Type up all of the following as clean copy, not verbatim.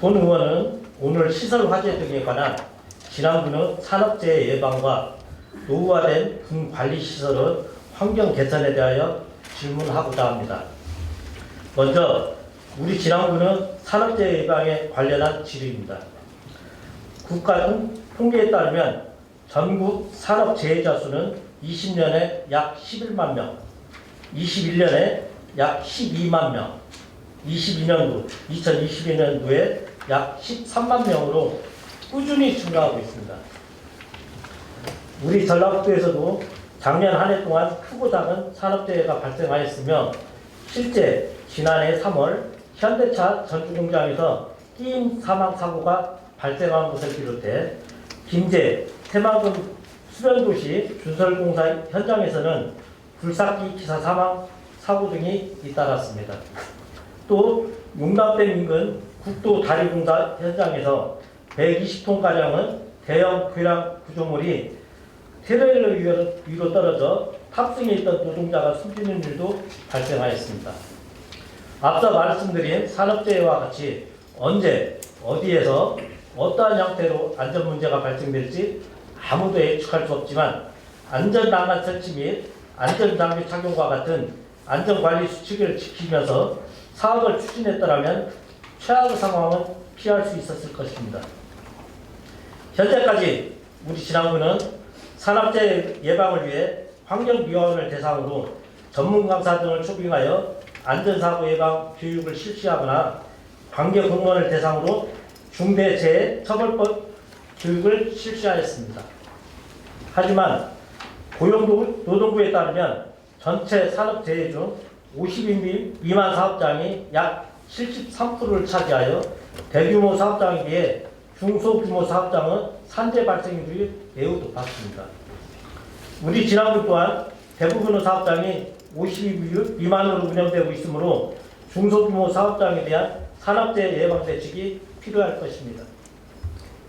본 의원은 오늘 시설 화재 등에 관한 지난번의 산업재해 예방과 노후화된 군 관리시설의 환경 개선에 대하여 질문하고자 합니다. 먼저 우리 지난번은 산업재해 예방에 관련한 질의입니다. 국가 통계에 따르면 전국 산업재해자 수는 20년에 약 11만 명, 21년에 약 12만 명, 2022년도에 약 13만 명으로 꾸준히 증가하고 있습니다. 우리 전라북도에서도 작년 한 해 동안 크고 작은 산업재해가 발생하였으며 실제 지난해 3월 현대차 전주공장에서 끼임 사망 사고가 발생한 것을 비롯해 김제, 새만금 수변도시 준설공사 현장에서는 굴삭기 기사 사망 사고 등이 잇따랐습니다. 또 용담댐 인근 국도 다리공사 현장에서 120톤가량의 대형 괴량 구조물이 트레일러 위로 떨어져 탑승해 있던 노동자가 숨지는 일도 발생하였습니다. 앞서 말씀드린 산업재해와 같이 언제, 어디에서 어떠한 형태로 안전 문제가 발생될지 아무도 예측할 수 없지만 안전난간 설치 및 안전장비 착용과 같은 안전관리 수칙을 지키면서 사업을 추진했더라면 최악의 상황은 피할 수 있었을 것입니다. 현재까지 우리 지난번은 산업재해 예방을 위해 환경미화원을 대상으로 전문 강사 등을 초빙하여 안전사고 예방 교육을 실시하거나 관계 공무원을 대상으로 중대재해처벌법 교육을 실시하였습니다. 하지만 고용노동부에 따르면 전체 산업재해 중 50인 미만 사업장이 약 73%를 차지하여 대규모 사업장에 비해 중소규모 사업장은 산재 발생률이 매우 높았습니다. 우리 지난번 또한 대부분의 사업장이 50인 미만으로 운영되고 있으므로 중소규모 사업장에 대한 산업재해 예방 대책이 필요할 것입니다.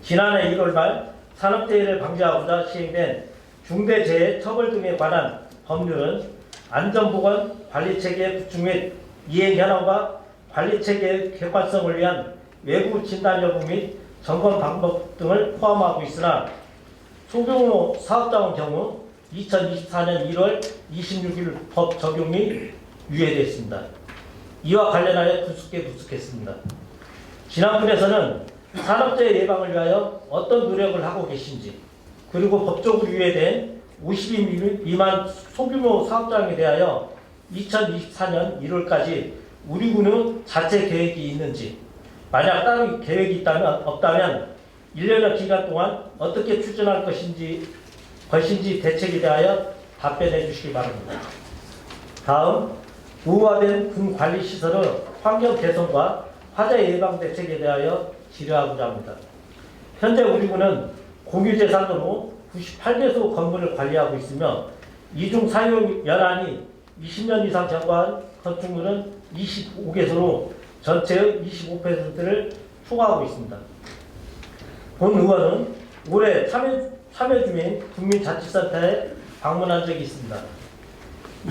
지난해 1월 말 산업재해를 방지하고자 시행된 중대재해 처벌 등에 관한 법률은 안전보건 관리체계 구축 및 이행 현황과 관리체계의 객관성을 위한 외부 진단 여부 및 점검 방법 등을 포함하고 있으나 소규모 사업장의 경우 2024년 1월 26일 법 적용이 유예되었습니다. 이와 관련하여 부숙했습니다. 지난번에서는 산업재해 예방을 위하여 어떤 노력을 하고 계신지, 그리고 법적으로 유예된 50인 미만 소규모 사업장에 대하여 2024년 1월까지 우리 군의 자체 계획이 있는지, 만약 다른 계획이 없다면 1년의 기간 동안 어떻게 추진할 것인지 대책에 대하여 답변해 주시기 바랍니다. 다음, 노후화된 군 관리시설의 환경 개선과 화재 예방 대책에 대하여 질의하고자 합니다. 현재 우리 군은 공유재산으로 98개소 건물을 관리하고 있으며 이중 사용 연한이 20년 이상 경과한 건축물은 25개소로 전체의 25%를 초과하고 있습니다. 본 의원은 올해 참여주민 국민자치센터에 방문한 적이 있습니다.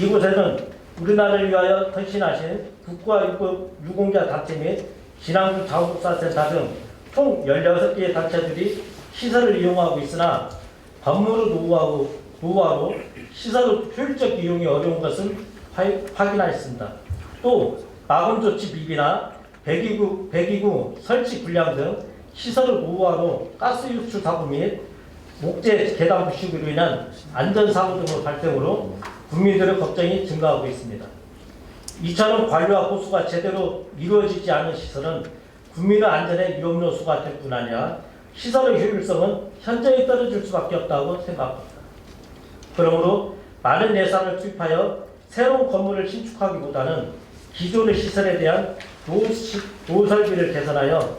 이곳에는 우리나라를 위하여 헌신하신 국가유급 유공자 단체 및 진안군 자원봉사센터 등 총 16개의 단체들이 시설을 이용하고 있으나 건물의 노후화로 시설의 효율적 이용이 어려운 것을 확인하였습니다. 또 마금조치 미비나 배기구 설치 불량 등 시설의 노후화로 가스 유출 사고 및 목재 계단 부식으로 인한 안전사고 등의 발생으로 국민들의 걱정이 증가하고 있습니다. 이처럼 관리와 보수가 제대로 이루어지지 않은 시설은 국민의 안전에 위험 요소가 될 뿐 아니라 시설의 효율성은 현저히 떨어질 수밖에 없다고 생각합니다. 그러므로 많은 예산을 투입하여 새로운 건물을 신축하기보다는 기존의 시설에 대한 노후 설비를 개선하여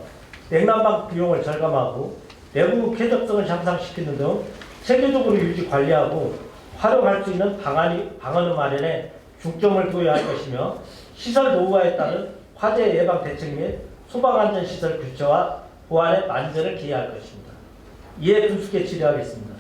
냉난방 비용을 절감하고 내부 쾌적성을 향상시키는 등 체계적으로 유지 관리하고 활용할 수 있는 방안을 마련해 중점을 두어야 할 것이며 시설 노후화에 따른 화재 예방 대책 및 소방안전시설 교체와 보안에 만전을 기해야 할 것입니다. 이에 분수께 질의하겠습니다.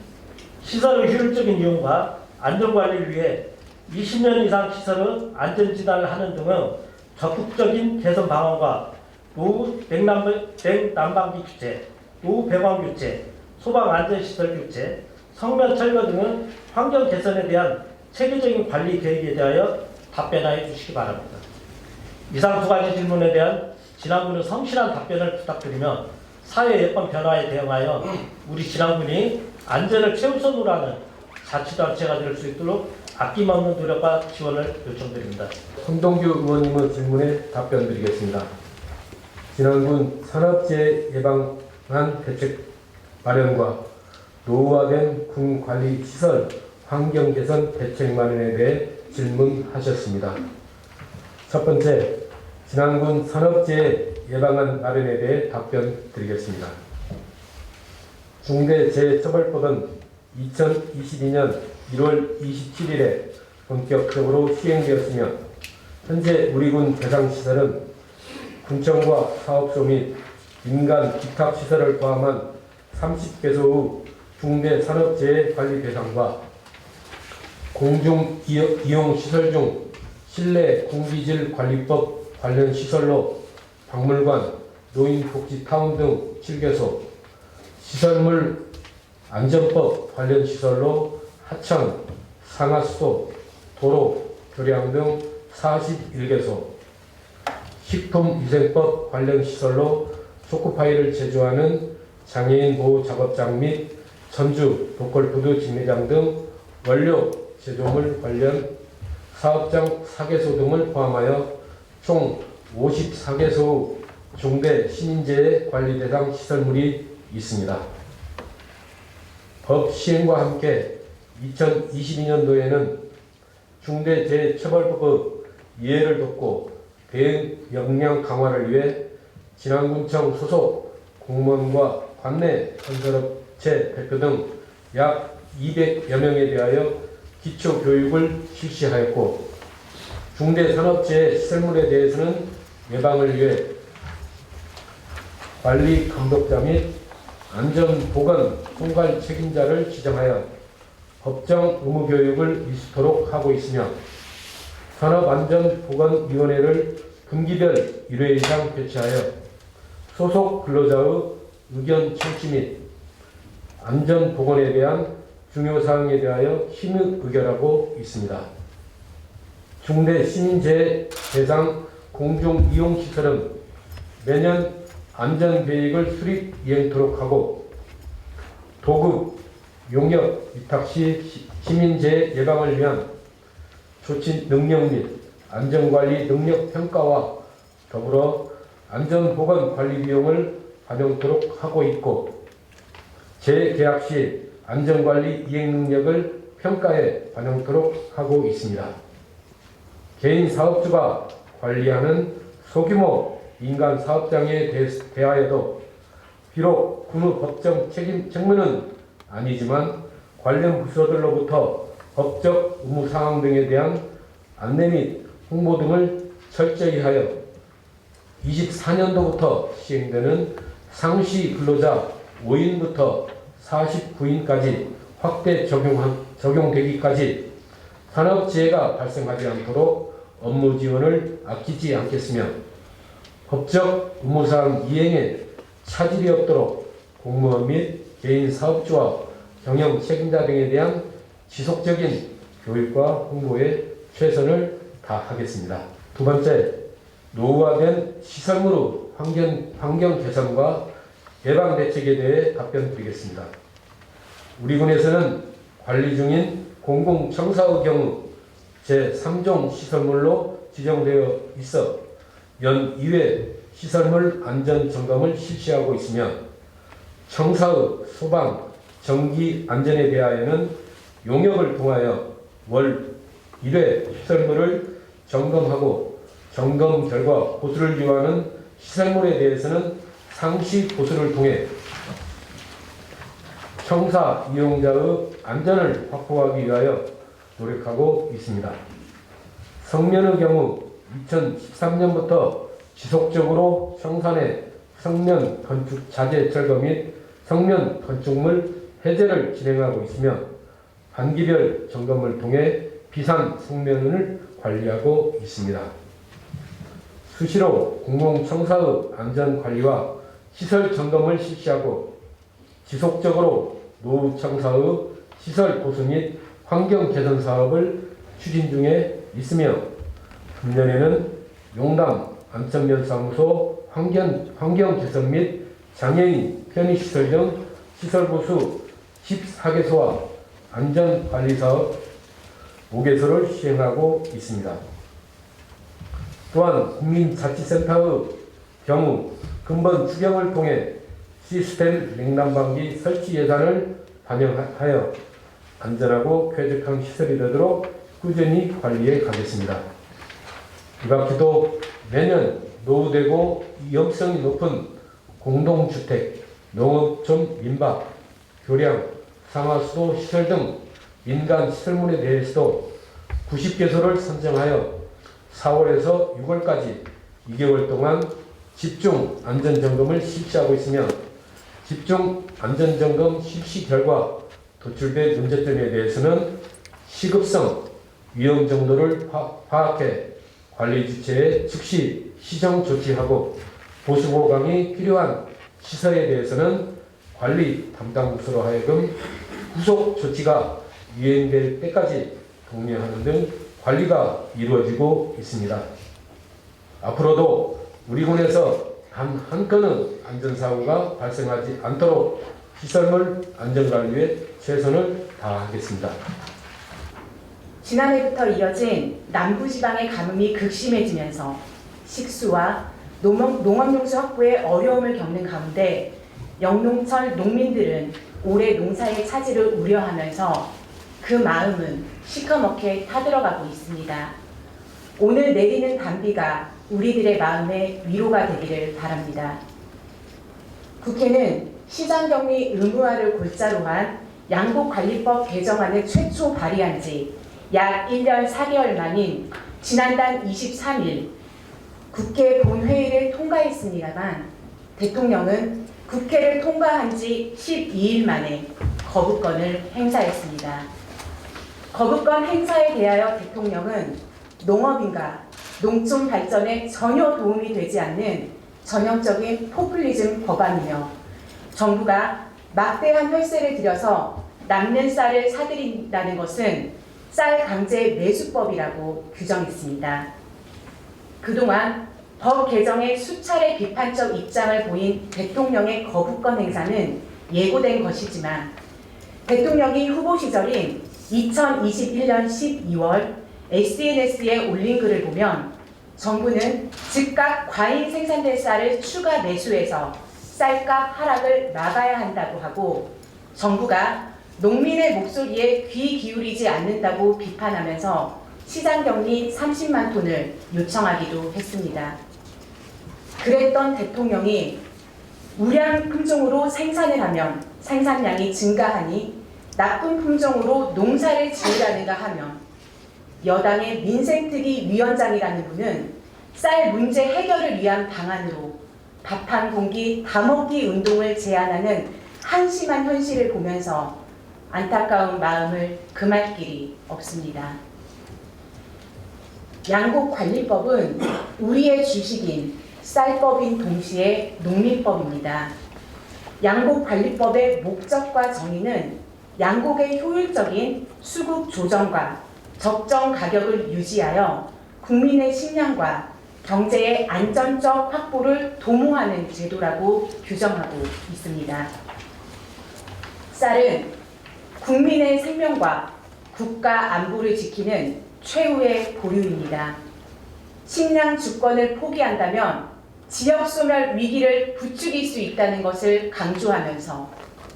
시설의 효율적인 이용과 안전관리를 위해 20년 이상 시설의 안전진단을 하는 등의 적극적인 개선 방안과 노후 냉난방기 교체, 노후 배관 교체, 소방 안전시설 교체, 성면 철거 등은 환경 개선에 대한 체계적인 관리 계획에 대하여 답변하여 주시기 바랍니다. 이상 두 가지 질문에 대한 진안군의 성실한 답변을 부탁드리며 사회 여건 변화에 대응하여 우리 진안군이 안전을 최우선으로 하는 자치단체가 될 수 있도록 아낌없는 노력과 지원을 요청드립니다. 손동규 의원님의 질문에 답변드리겠습니다. 진안군 산업재해 예방안 대책 마련과 노후화된 군 관리 시설 환경 개선 대책 마련에 대해 질문하셨습니다. 첫 번째, 진안군 산업재해 예방안 마련에 대해 답변드리겠습니다. 중대재해처벌법은 2022년 1월 27일에 본격적으로 시행되었으며 현재 우리 군 대상 시설은 군청과 사업소 및 민간 기탁시설을 포함한 30개소의 중대산업재해관리 대상과 공중이용시설 중 실내 공기질관리법 관련 시설로 박물관, 노인복지타운 등 7개소, 시설물 안전법 관련 시설로 하천, 상하수도, 도로, 교량 등 41개소, 식품위생법 관련 시설로 초코파이를 제조하는 장애인 보호 작업장 및 전주 보컬푸드 직매장 등 원료 제조물 관련 사업장 4개소 등을 포함하여 총 54개소 중대 시민재해 관리 대상 시설물이 있습니다. 법 시행과 함께 2022년도에는 중대재해처벌법의 이해를 돕고 대응 역량 강화를 위해 진안군청 소속 공무원과 관내 건설업체 대표 등 약 200여 명에 대하여 기초교육을 실시하였고 중대산업재해 시설물에 대해서는 예방을 위해 관리 감독자 및 안전보건 총괄 책임자를 지정하여 법정 의무 교육을 이수토록 하고 있으며 산업안전보건위원회를 분기별 1회 이상 개최하여 소속 근로자의 의견 청취 및 안전보건에 대한 중요사항에 대하여 심의 의결하고 있습니다. 중대 시민재해 대상 공중이용시설은 매년 안전계획을 수립 이행토록 하고 도급, 용역, 위탁 시 시민재해 예방을 위한 조치 능력 및 안전관리 능력 평가와 더불어 안전보건 관리 비용을 반영토록 하고 있고 재계약 시 안전관리 이행 능력을 평가에 반영토록 하고 있습니다. 개인 사업주가 관리하는 소규모 민간 사업장에 대하여도 비록 군의 법정 책임 책무는 아니지만 관련 부서들로부터 법적 의무사항 등에 대한 안내 및 홍보 등을 철저히 하여 24년도부터 시행되는 상시 근로자 5인부터 49인까지 확대 적용되기까지 산업재해가 발생하지 않도록 업무 지원을 아끼지 않겠으며 법적 의무사항 이행에 차질이 없도록 공무원 및 개인 사업주와 경영 책임자 등에 대한 지속적인 교육과 홍보에 최선을 다하겠습니다. 두 번째, 노후화된 시설물의 환경 개선과 예방 대책에 대해 답변드리겠습니다. 우리 군에서는 관리 중인 공공청사의 경우 제3종 시설물로 지정되어 있어 연 2회 시설물 안전 점검을 실시하고 있으며 청사의 소방, 전기 안전에 대하여는 용역을 통하여 월 1회 시설물을 점검하고 점검 결과 보수를 요하는 시설물에 대해서는 상시 보수를 통해 청사 이용자의 안전을 확보하기 위하여 노력하고 있습니다. 성면의 경우 2013년부터 지속적으로 청산의 성면 건축 자재 철거 및 성면 건축물 해제를 진행하고 있으며 반기별 점검을 통해 비산 성면을 관리하고 있습니다. 수시로 공공청사의 안전관리와 시설 점검을 실시하고 지속적으로 노후청사의 시설 보수 및 환경 개선 사업을 추진 중에 있으며 금년에는 용담 안천면사무소 환경 개선 및 장애인 편의시설 등 시설 보수 14개소와 안전관리 사업 5개소를 시행하고 있습니다. 또한 국민자치센터의 경우 근본 추경을 통해 시스템 냉난방기 설치 예산을 반영하여 안전하고 쾌적한 시설이 되도록 꾸준히 관리해 가겠습니다. 이 밖에도 매년 노후되고 위험성이 높은 공동주택, 농업촌 민박, 교량, 상하수도 시설 등 민간 시설물에 대해서도 90개소를 선정하여 4월에서 6월까지 2개월 동안 집중 안전점검을 실시하고 있으며 집중 안전점검 실시 결과 도출된 문제점에 대해서는 시급성, 위험 정도를 파악해 관리 주체에 즉시 시정 조치하고 보수 보강이 필요한 시설에 대해서는 관리 담당 부서로 하여금 후속 조치가 이행될 때까지 독려하는 등 관리가 이루어지고 있습니다. 앞으로도 우리 군에서 단 한 건의 안전사고가 발생하지 않도록 시설물 안전관리에 최선을 다하겠습니다. 지난해부터 이어진 남부지방의 가뭄이 극심해지면서 식수와 농업용수 확보에 어려움을 겪는 가운데 영농철 농민들은 올해 농사의 차질을 우려하면서 그 마음은 시커멓게 타들어가고 있습니다. 오늘 내리는 단비가 우리들의 마음의 위로가 되기를 바랍니다. 국회는 시장격리 의무화를 골자로 한 양곡관리법 개정안을 최초 발의한 지 약 1년 4개월 만인 지난달 23일 국회 본회의를 통과했습니다만 대통령은 국회를 통과한 지 12일 만에 거부권을 행사했습니다. 거부권 행사에 대하여 대통령은 농업인가 농촌 발전에 전혀 도움이 되지 않는 전형적인 포퓰리즘 법안이며 정부가 막대한 혈세를 들여서 남는 쌀을 사들인다는 것은 쌀 강제 매수법이라고 규정했습니다. 그동안 법 개정에 수차례 비판적 입장을 보인 대통령의 거부권 행사는 예고된 것이지만 대통령이 후보 시절인 2021년 12월 SNS에 올린 글을 보면 정부는 즉각 과잉 생산된 쌀을 추가 매수해서 쌀값 하락을 막아야 한다고 하고 정부가 농민의 목소리에 귀 기울이지 않는다고 비판하면서 시장격리 30만 톤을 요청하기도 했습니다. 그랬던 대통령이 우량 품종으로 생산을 하면 생산량이 증가하니 나쁜 품종으로 농사를 지으라는가 하면 여당의 민생특위 위원장이라는 분은 쌀 문제 해결을 위한 방안으로 밥 한 공기 다 먹기 운동을 제안하는 한심한 현실을 보면서 안타까운 마음을 금할 길이 없습니다. 양곡관리법은 우리의 주식인 쌀법인 동시에 농민법입니다. 양곡관리법의 목적과 정의는 양곡의 효율적인 수급 조정과 적정 가격을 유지하여 국민의 식량과 경제의 안전적 확보를 도모하는 제도라고 규정하고 있습니다. 쌀은 국민의 생명과 국가 안보를 지키는 최후의 보류입니다. 식량 주권을 포기한다면 지역 소멸 위기를 부추길 수 있다는 것을 강조하면서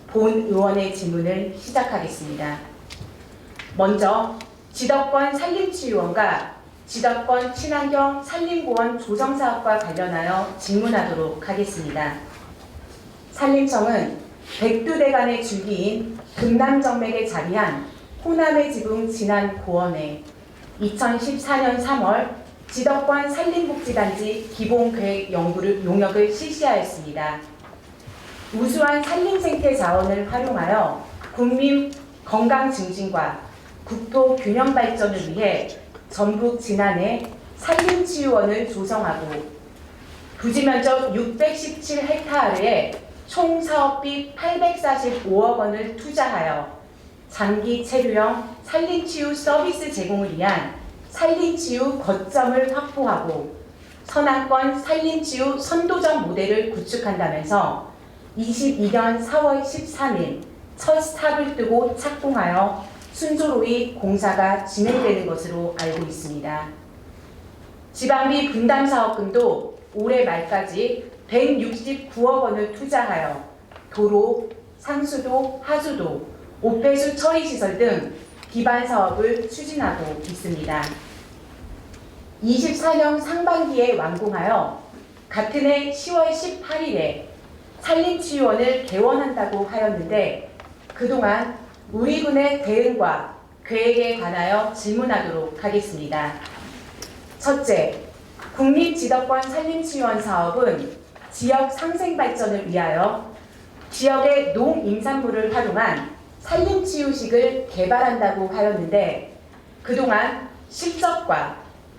본 의원의 질문을 시작하겠습니다. 먼저 지덕권 산림치유원과 지덕권 친환경 산림보원 조정사업과 관련하여 질문하도록 하겠습니다. 산림청은 백두대간의 줄기인 금남정맥에 자리한 호남의 지붕 진안고원에 2014년 3월 지덕권 산림복지단지 기본계획 용역을 실시하였습니다. 우수한 산림생태 자원을 활용하여 국민 건강 증진과 국토 균형 발전을 위해 전북 진안에 산림치유원을 조성하고 부지 면적 617헥타르에 총 사업비 845억 원을 투자하여 장기 체류형 산림치유 서비스 제공을 위한 산림치유 거점을 확보하고 선안권 산림치유 선도적 모델을 구축한다면서 22년 4월 13일 첫 스탑을 뜨고 착공하여 순조로이 공사가 진행되는 것으로 알고 있습니다. 지방비 분담 사업금도 올해 말까지 169억 원을 투자하여 도로, 상수도, 하수도, 오폐수 처리 시설 등 기반 사업을 추진하고 있습니다. 24년 상반기에 완공하여 같은 해 10월 18일에 산림치유원을 개원한다고 하였는데 그동안 우리 군의 대응과 계획에 관하여 질문하도록 하겠습니다. 첫째, 국립지덕권 산림치유원 사업은 지역 상생 발전을 위하여 지역의 농임산물을 활용한 산림치유식을 개발한다고 하였는데 그동안 실적과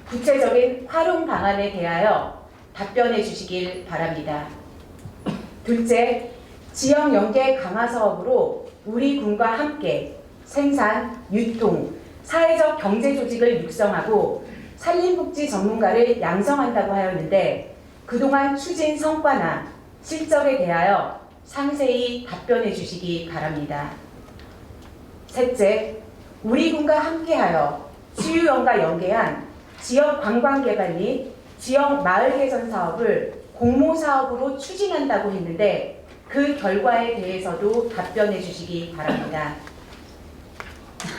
구체적인 활용 방안에 대하여 답변해 주시길 바랍니다. 둘째, 지역 연계 강화 사업으로 우리 군과 함께 생산, 유통, 사회적 경제 조직을 육성하고 산림복지 전문가를 양성한다고 하였는데 그동안 추진 성과나 실적에 대하여 상세히 답변해 주시기 바랍니다. 셋째, 우리 군과 함께하여 치유원과 연계한 지역 관광 개발 및 지역 마을 개선 사업을 공모 사업으로 추진한다고 했는데 그 결과에 대해서도 답변해 주시기 바랍니다.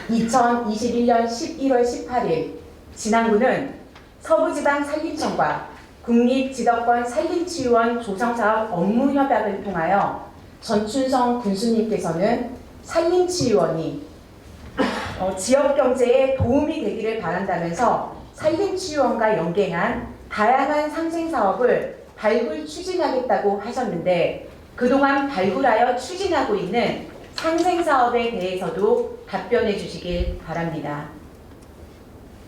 2021년 11월 18일 진안군은 서부지방산림청과 국립지덕권 산림치유원 조성사업 업무협약을 통하여 전춘성 군수님께서는 산림치유원이 지역경제에 도움이 되기를 바란다면서 산림치유원과 연계한 다양한 상생사업을 발굴 추진하겠다고 하셨는데 그동안 발굴하여 추진하고 있는 상생사업에 대해서도 답변해 주시길 바랍니다.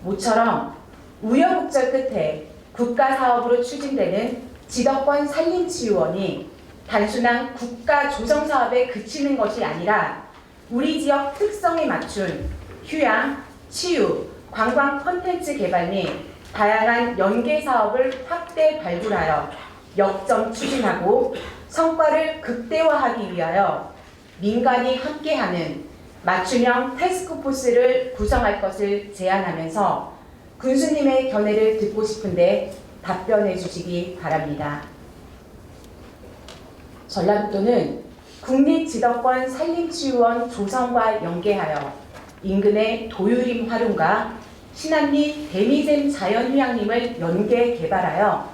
모처럼 우여곡절 끝에 국가사업으로 추진되는 지덕권 산림치유원이 단순한 국가조성사업에 그치는 것이 아니라 우리 지역 특성에 맞춘 휴양, 치유, 관광 콘텐츠 개발 및 다양한 연계 사업을 확대 발굴하여 역점 추진하고 성과를 극대화하기 위하여 민간이 함께하는 맞춤형 태스크포스를 구성할 것을 제안하면서 군수님의 견해를 듣고 싶은데 답변해 주시기 바랍니다. 전라북도는 국립지덕권 산림치유원 조성과 연계하여 인근의 도유림 활용과 신안리 데미잼 자연휴양림을 연계 개발하여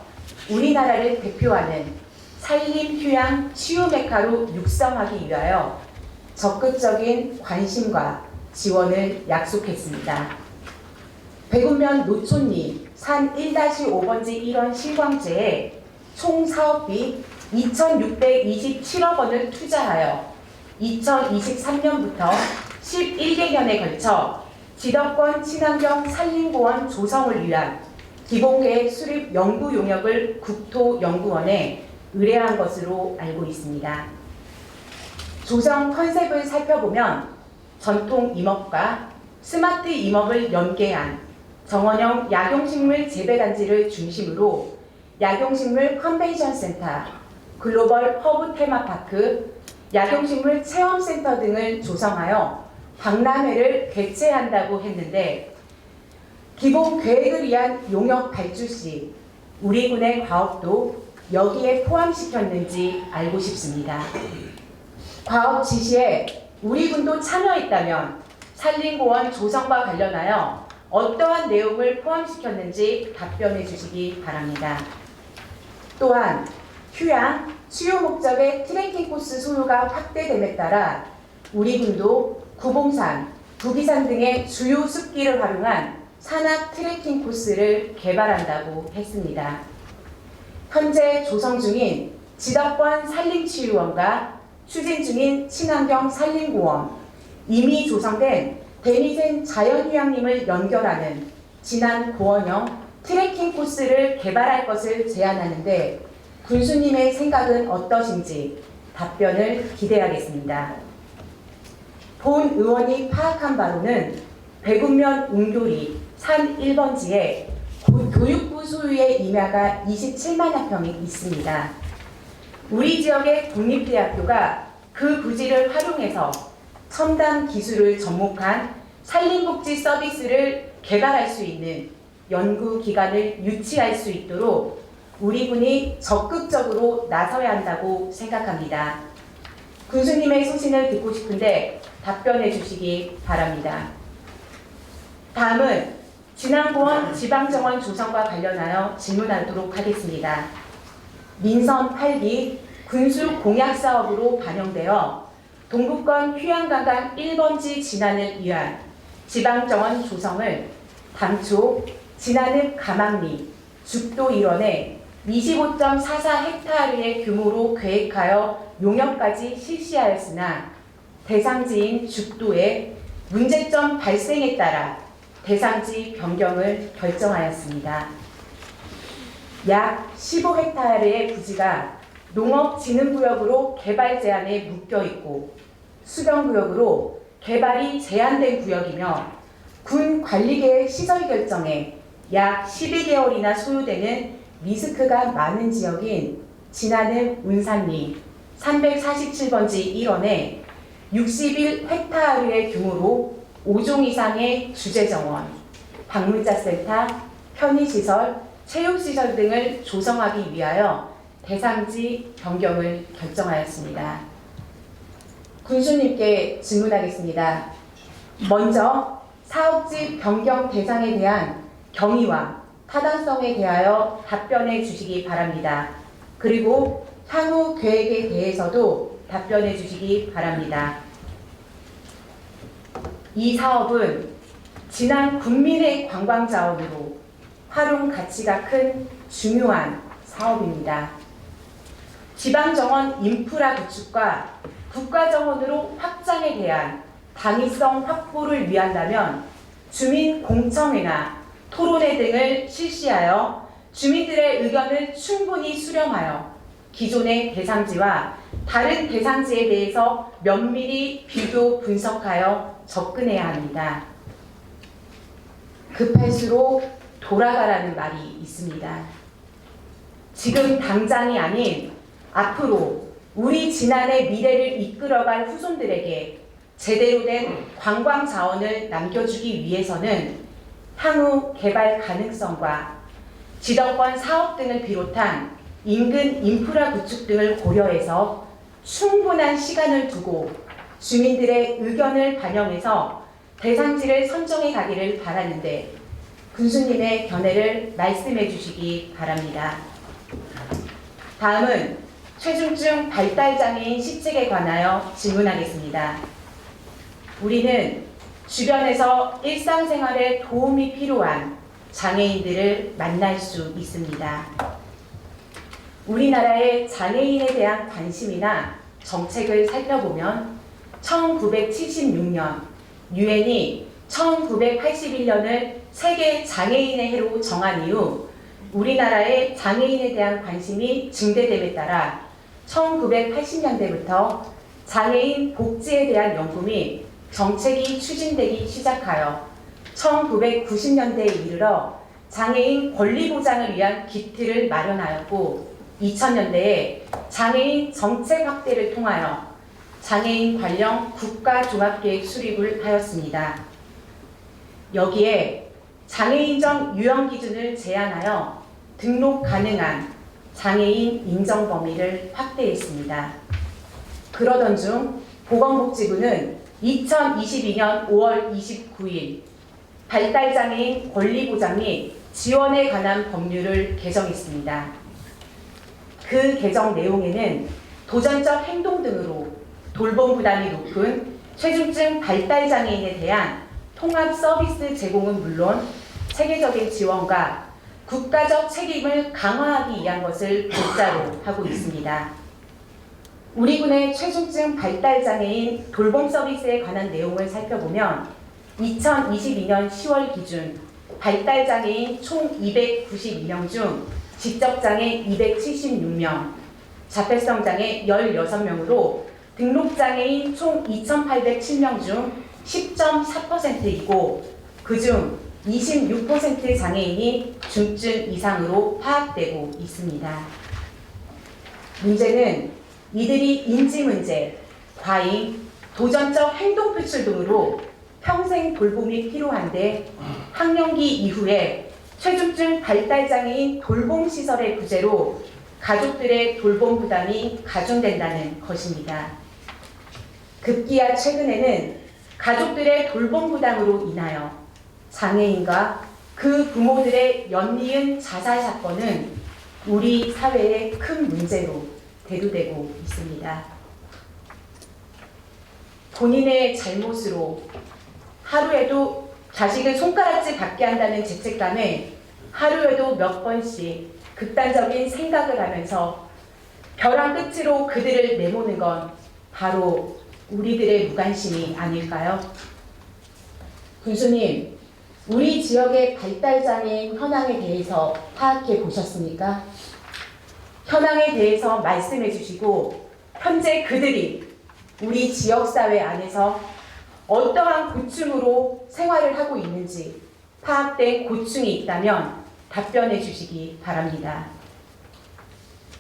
우리나라를 대표하는 산림휴양 치유 메카로 육성하기 위하여 적극적인 관심과 지원을 약속했습니다. 백운면 노촌리 산 1-5번지 1원 실광제에 총 사업비 2,627억 원을 투자하여 2023년부터 11개년에 걸쳐 지덕권 친환경 산림공원 조성을 위한 기본계획 수립 연구 용역을 국토연구원에 의뢰한 것으로 알고 있습니다. 조성 컨셉을 살펴보면 전통 임업과 스마트 임업을 연계한 정원형 약용식물 재배단지를 중심으로 약용식물 컨벤션 센터, 글로벌 허브 테마파크, 약용식물 체험센터 등을 조성하여 박람회를 개최한다고 했는데 기본 계획을 위한 용역 발주 시 우리 군의 과업도 여기에 포함시켰는지 알고 싶습니다. 과업 지시에 우리 군도 참여했다면 산림공원 조성과 관련하여 어떠한 내용을 포함시켰는지 답변해 주시기 바랍니다. 또한 휴양, 수요 목적의 트레킹 코스 소요가 확대됨에 따라 우리 군도 구봉산, 부기산 등의 주요 숲길을 활용한 산악 트레킹 코스를 개발한다고 했습니다. 현재 조성 중인 지덕권 산림치유원과 추진 중인 친환경 산림공원, 이미 조성된 데미젠 자연휴양림을 연결하는 진안 고원형 트레킹 코스를 개발할 것을 제안하는데 군수님의 생각은 어떠신지 답변을 기대하겠습니다. 본 의원이 파악한 바로는 배군면 웅교리 산 1번지에 교육부 소유의 임야가 27만여 평이 있습니다. 우리 지역의 독립대학교가 그 부지를 활용해서 첨단 기술을 접목한 산림복지 서비스를 개발할 수 있는 연구기관을 유치할 수 있도록 우리 군이 적극적으로 나서야 한다고 생각합니다. 군수님의 소신을 듣고 싶은데 답변해 주시기 바랍니다. 다음은 진안고원 지방정원 조성과 관련하여 질문하도록 하겠습니다. 민선 8기 군수 공약 사업으로 반영되어 동북권 휴양관광 1번지 진안을 위한 지방정원 조성을 당초 진안읍 가망리 죽도 일원에 25.44헥타르의 규모로 계획하여 용역까지 실시하였으나 대상지인 죽도에 문제점 발생에 따라 대상지 변경을 결정하였습니다. 약 15헥타르의 부지가 농업진흥구역으로 개발 제한에 묶여있고 수변구역으로 개발이 제한된 구역이며 군 관리계획 시설 결정에 약 12개월이나 소요되는 리스크가 많은 지역인 진안읍 운산리 347번지 1원에 61헥타르의 규모로 5종 이상의 주재정원, 방문자센터, 편의시설, 체육시설 등을 조성하기 위하여 대상지 변경을 결정하였습니다. 군수님께 질문하겠습니다. 먼저 사업지 변경 대상에 대한 경위와 타당성에 대하여 답변해 주시기 바랍니다. 그리고 향후 계획에 대해서도 답변해 주시기 바랍니다. 이 사업은 진안 국민의 관광자원으로 활용 가치가 큰 중요한 사업입니다. 지방정원 인프라 구축과 국가정원으로 확장에 대한 당위성 확보를 위한다면 주민 공청회나 토론회 등을 실시하여 주민들의 의견을 충분히 수렴하여 기존의 대상지와 다른 대상지에 대해서 면밀히 비교 분석하여 접근해야 합니다. 급할수록 돌아가라는 말이 있습니다. 지금 당장이 아닌 앞으로 우리 진안의 미래를 이끌어갈 후손들에게 제대로 된 관광 자원을 남겨주기 위해서는 향후 개발 가능성과 지정권 사업 등을 비롯한 인근 인프라 구축 등을 고려해서 충분한 시간을 두고 주민들의 의견을 반영해서 대상지를 선정해 가기를 바라는데 군수님의 견해를 말씀해 주시기 바랍니다. 다음은 최중증 발달장애인 시책에 관하여 질문하겠습니다. 우리는 주변에서 일상생활에 도움이 필요한 장애인들을 만날 수 있습니다. 우리나라의 장애인에 대한 관심이나 정책을 살펴보면 1976년 유엔이 1981년을 세계 장애인의 해로 정한 이후 우리나라의 장애인에 대한 관심이 증대됨에 따라 1980년대부터 장애인 복지에 대한 연구 및 정책이 추진되기 시작하여 1990년대에 이르러 장애인 권리 보장을 위한 기틀을 마련하였고 2000년대에 장애인 정책 확대를 통하여 장애인 관련 국가종합계획 수립을 하였습니다. 여기에 장애인정 유형 기준을 제한하여 등록 가능한 장애인 인정 범위를 확대했습니다. 그러던 중 보건복지부는 2022년 5월 29일 발달장애인 권리보장 및 지원에 관한 법률을 개정했습니다. 그 개정 내용에는 도전적 행동 등으로 돌봄 부담이 높은 최중증 발달장애인에 대한 통합 서비스 제공은 물론 체계적인 지원과 국가적 책임을 강화하기 위한 것을 골자로 하고 있습니다. 우리 군의 최중증 발달장애인 돌봄 서비스에 관한 내용을 살펴보면 2022년 10월 기준 발달장애인 총 292명 중 지적장애 276명, 자폐성장애 16명으로 등록장애인 총 2,807명 중 10.4%이고 그중 26% 장애인이 중증 이상으로 파악되고 있습니다. 문제는 이들이 인지 문제, 과잉, 도전적 행동 표출 등으로 평생 돌봄이 필요한데 학령기 이후에 최중증 발달장애인 돌봄시설의 부재로 가족들의 돌봄 부담이 가중된다는 것입니다. 급기야 최근에는 가족들의 돌봄 부담으로 인하여 장애인과 그 부모들의 연이은 자살 사건은 우리 사회의 큰 문제로 대두되고 있습니다. 본인의 잘못으로 하루에도 자식을 손가락질 받게 한다는 죄책감에 하루에도 몇 번씩 극단적인 생각을 하면서 벼랑 끝으로 그들을 내모는 건 바로 우리들의 무관심이 아닐까요? 군수님, 우리 지역의 발달장애인 현황에 대해서 파악해 보셨습니까? 현황에 대해서 말씀해 주시고 현재 그들이 우리 지역사회 안에서 어떠한 고충으로 생활을 하고 있는지 파악된 고충이 있다면 답변해 주시기 바랍니다.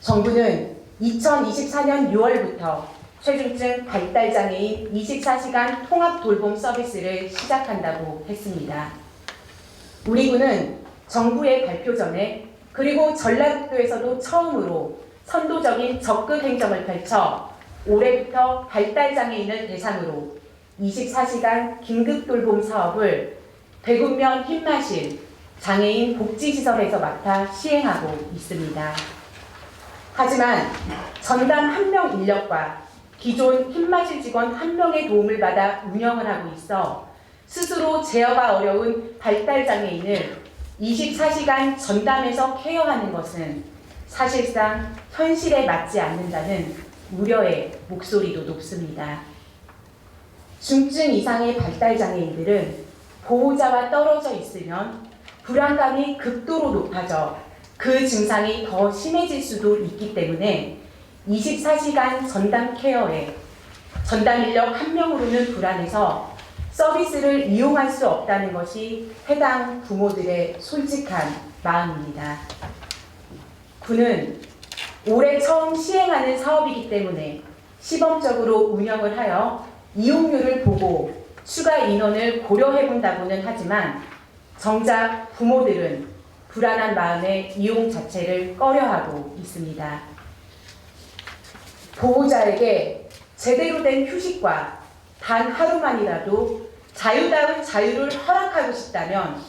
정부는 2024년 6월부터 최중증 발달장애인 24시간 통합 돌봄 서비스를 시작한다고 했습니다. 우리 군은 정부의 발표 전에 그리고 전라북도에서도 처음으로 선도적인 적극 행정을 펼쳐 올해부터 발달장애인을 대상으로 24시간 긴급돌봄 사업을 대군면 흰마실 장애인 복지시설에서 맡아 시행하고 있습니다. 하지만 전담 1명 인력과 기존 흰마실 직원 1명의 도움을 받아 운영을 하고 있어 스스로 제어가 어려운 발달장애인을 24시간 전담해서 케어하는 것은 사실상 현실에 맞지 않는다는 우려의 목소리도 높습니다. 중증 이상의 발달장애인들은 보호자와 떨어져 있으면 불안감이 극도로 높아져 그 증상이 더 심해질 수도 있기 때문에 24시간 전담 케어에 전담 인력 1명으로는 불안해서 서비스를 이용할 수 없다는 것이 해당 부모들의 솔직한 마음입니다. 군은 올해 처음 시행하는 사업이기 때문에 시범적으로 운영을 하여 이용률을 보고 추가 인원을 고려해 본다고는 하지만 정작 부모들은 불안한 마음에 이용 자체를 꺼려하고 있습니다. 보호자에게 제대로 된 휴식과 단 하루만이라도 자유다운 자유를 허락하고 싶다면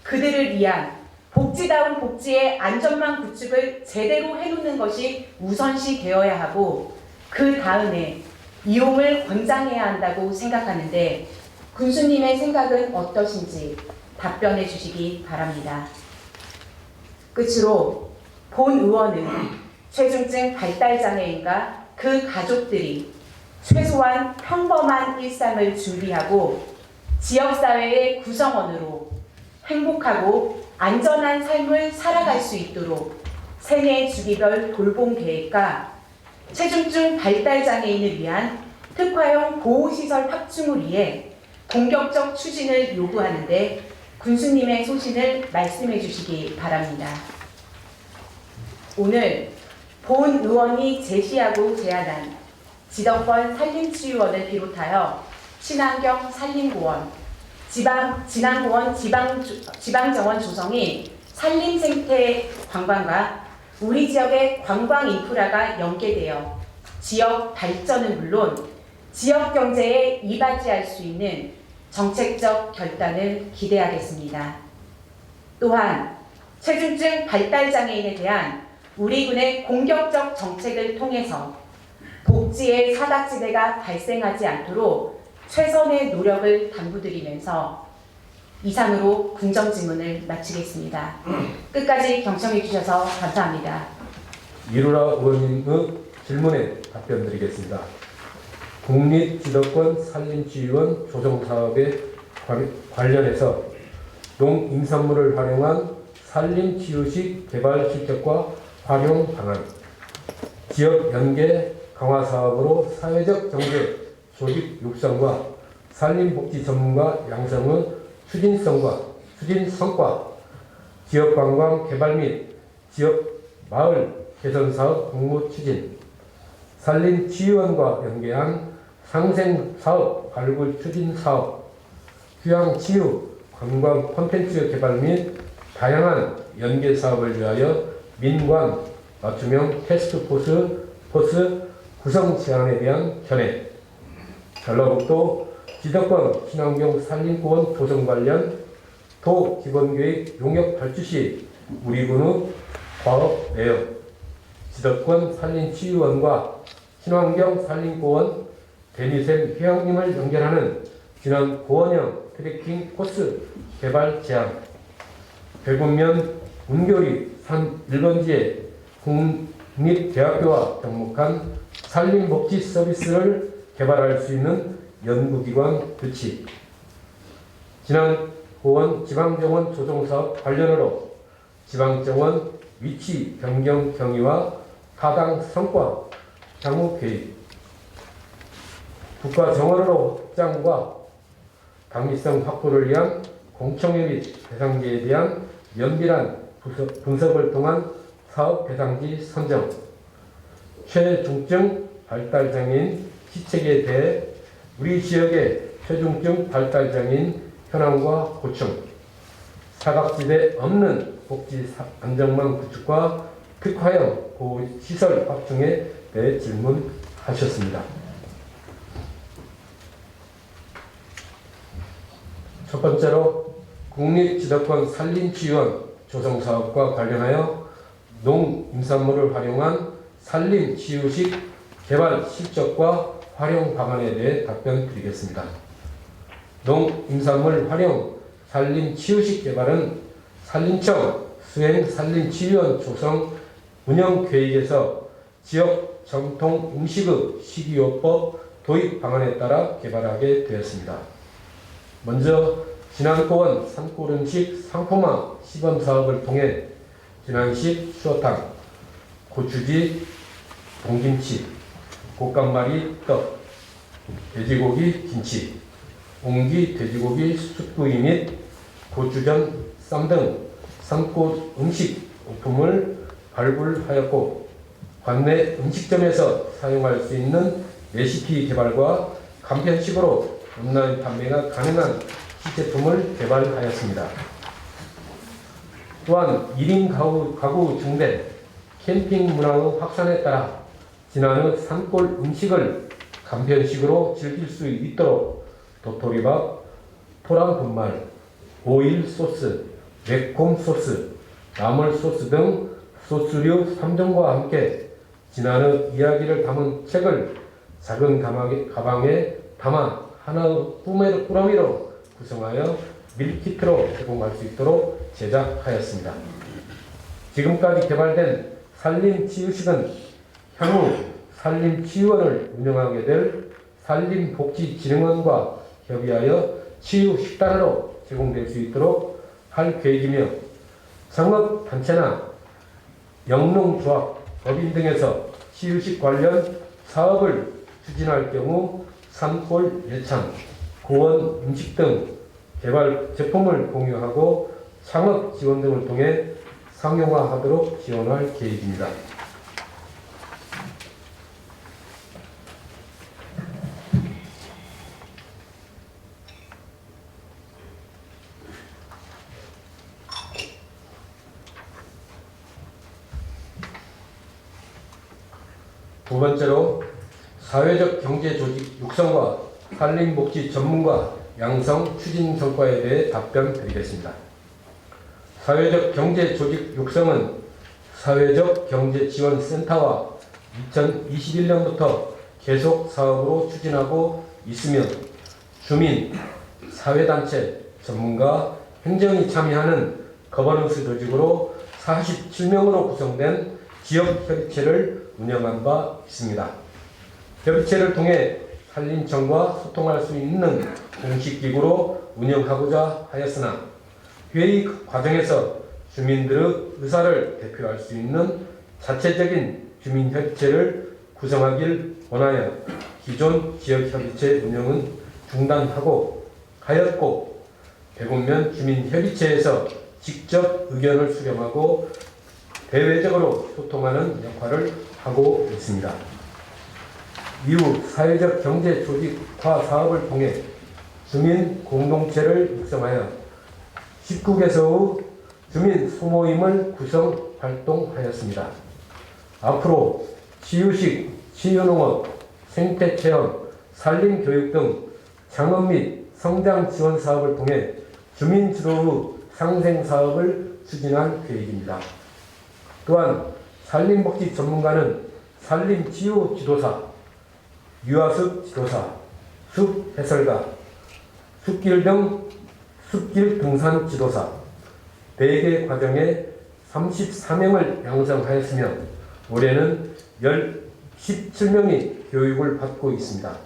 그들을 위한 복지다운 복지의 안전망 구축을 제대로 해놓는 것이 우선시 되어야 하고 그 다음에 이용을 권장해야 한다고 생각하는데 군수님의 생각은 어떠신지 답변해 주시기 바랍니다. 끝으로 본 의원은 최중증 발달장애인과 그 가족들이 최소한 평범한 일상을 준비하고 지역사회의 구성원으로 행복하고 안전한 삶을 살아갈 수 있도록 생애 주기별 돌봄 계획과 최중증 발달장애인을 위한 특화형 보호시설 확충을 위해 공격적 추진을 요구하는데 군수님의 소신을 말씀해 주시기 바랍니다. 오늘 본 의원이 제시하고 제안한 지덕권 산림치유원을 비롯하여 친환경 산림공원, 진안공원 지방정원 조성이 산림생태 관광과 우리 지역의 관광 인프라가 연계되어 지역 발전은 물론 지역 경제에 이바지할 수 있는 정책적 결단을 기대하겠습니다. 또한 최중증 발달장애인에 대한 우리 군의 공격적 정책을 통해서 복지의 사각지대가 발생하지 않도록 최선의 노력을 당부드리면서 이상으로 군정질문을 마치겠습니다. 끝까지 경청해 주셔서 감사합니다. 이루라 의원님의 질문에 답변드리겠습니다. 국립지덕권 산림치유원 조성사업에 관련해서 농임산물을 활용한 산림치유식 개발 실적과 활용 방안, 지역 연계 강화 사업으로 사회적 경제 조직 육성과 산림복지 전문가 양성의 추진 성과, 지역 관광 개발 및 지역 마을 개선 사업 공모 추진, 산림치유원과 연계한 상생 사업 발굴 추진 사업, 휴양치유 관광 콘텐츠 개발 및 다양한 연계 사업을 위하여 민관 맞춤형 테스트포스 구성 제안에 대한 견해, 전라북도 지도권 친환경 산림공원 조성 관련 도 기본계획 용역 발주 시 우리군의 과업 내역, 지도권 산림치유원과 친환경 산림공원 대미샘 휴양림을 연결하는 진원 고원형 트레킹 코스 개발 제안, 배군면 운교리 산 1번지에 국립대학교와 접목한 산림복지 서비스를 개발할 수 있는 연구기관 배치, 진안고원 지방정원 조정사업 관련으로 지방정원 위치 변경 경위와 타당 성과 향후 계획, 국가정원으로 확장과 당위성 확보를 위한 공청회 및 대상지에 대한 면밀한 분석을 통한 사업 대상지 선정, 최중증 발달장애인 시책에 대해 우리 지역의 최중증 발달장애인 현황과 고충, 사각지대 없는 복지 안정망 구축과 특화형 보호시설 확충에 대해 질문하셨습니다. 첫 번째로 국립지도권 산림치유원 조성사업과 관련하여 농임산물을 활용한 산림치유식 개발 실적과 활용 방안에 대해 답변 드리겠습니다. 농임산물 활용 산림치유식 개발은 산림청 수행 산림치유원 조성 운영 계획에서 지역 전통 음식의 식이요법 도입 방안에 따라 개발하게 되었습니다. 먼저 진안고원 산골음식 상품화 시범 사업을 통해 진안식 추어탕, 고추지, 동김치, 곶감마리 떡, 돼지고기 김치, 옹기 돼지고기 숯구이 및 고추전 쌈 등 산골 음식 오품을 발굴하였고, 관내 음식점에서 사용할 수 있는 레시피 개발과 간편식으로 온라인 판매가 가능한 시제품을 개발하였습니다. 또한 1인 가구 증대, 캠핑 문화의 확산에 따라 진안의 산골 음식을 간편식으로 즐길 수 있도록 도토리밥, 토랑분말, 오일 소스, 매콤 소스, 나물 소스 등 소스류 3종과 함께 진안의 이야기를 담은 책을 작은 가방에 담아 하나의 꾸러미로 구성하여 밀키트로 제공할 수 있도록 제작하였습니다. 지금까지 개발된 산림치유식은 향후 산림치유원을 운영하게 될 산림복지진흥원과 협의하여 치유식단으로 제공될 수 있도록 할 계획이며, 창업단체나 영농조합, 법인 등에서 치유식 관련 사업을 추진할 경우 산골 예찬, 고원 음식 등 개발 제품을 공유하고 창업 지원 등을 통해 상용화하도록 지원할 계획입니다. 두 번째로 사회적 경제 조직 육성과 산림복지 전문가 양성 추진 성과에 대해 답변 드리겠습니다. 사회적 경제 조직 육성은 사회적 경제 지원 센터와 2021년부터 계속 사업으로 추진하고 있으며, 주민, 사회단체, 전문가, 행정이 참여하는 거버넌스 조직으로 47명으로 구성된 지역협의체를 운영한 바 있습니다. 협의체를 통해 산림청과 소통할 수 있는 공식기구로 운영하고자 하였으나, 회의 과정에서 주민들의 의사를 대표할 수 있는 자체적인 주민협의체를 구성하길 원하여 기존 지역협의체 운영은 중단하고 하였고, 대곡면 주민협의체에서 직접 의견을 수렴하고 대외적으로 소통하는 역할을 하고 있습니다. 이후 사회적 경제 조직화 사업을 통해 주민 공동체를 육성하여 19개소의 주민 소모임을 구성 활동하였습니다. 앞으로 치유식, 치유농업, 생태체험, 산림교육 등 창업 및 성장 지원 사업을 통해 주민 주도의 상생 사업을 추진할 계획입니다. 또한 산림복지 전문가는 산림치유 지도사, 유아숲 지도사, 숲 해설가, 숲길 등산 지도사 4개 과정에 34명을 양성하였으며 올해는 17명이 교육을 받고 있습니다.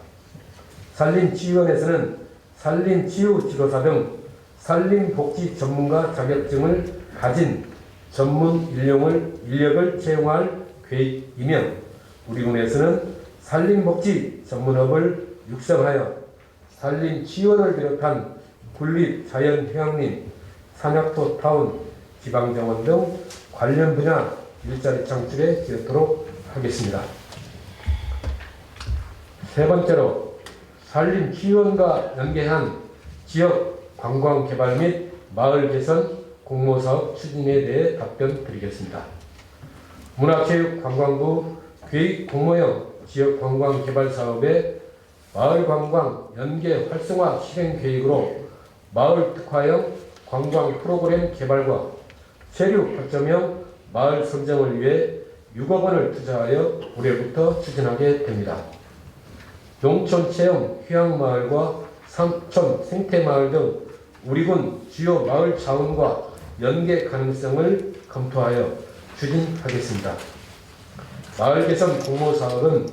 산림치유원에서는 산림치유 지도사 등 산림복지 전문가 자격증을 가진 전문 인력을 채용할 계획이며 우리군에서는 산림복지 전문업을 육성하여 산림치유원을 비롯한 군립자연휴양림, 산약토 타운, 지방정원 등 관련 분야 일자리 창출에 기여토록 하겠습니다. 세 번째로 산림치유원과 연계한 지역 관광 개발 및 마을 개선 공모사업 추진에 대해 답변 드리겠습니다. 문화체육관광부 계획 공모형 지역 관광 개발 사업의 마을 관광 연계 활성화 실행 계획으로 마을 특화형 관광 프로그램 개발과 체류 거점형 마을 선정을 위해 6억 원을 투자하여 올해부터 추진하게 됩니다. 농촌 체험 휴양마을과 산촌 생태마을 등 우리군 주요 마을 자원과 연계 가능성을 검토하여 추진하겠습니다. 마을 개선 공모 사업은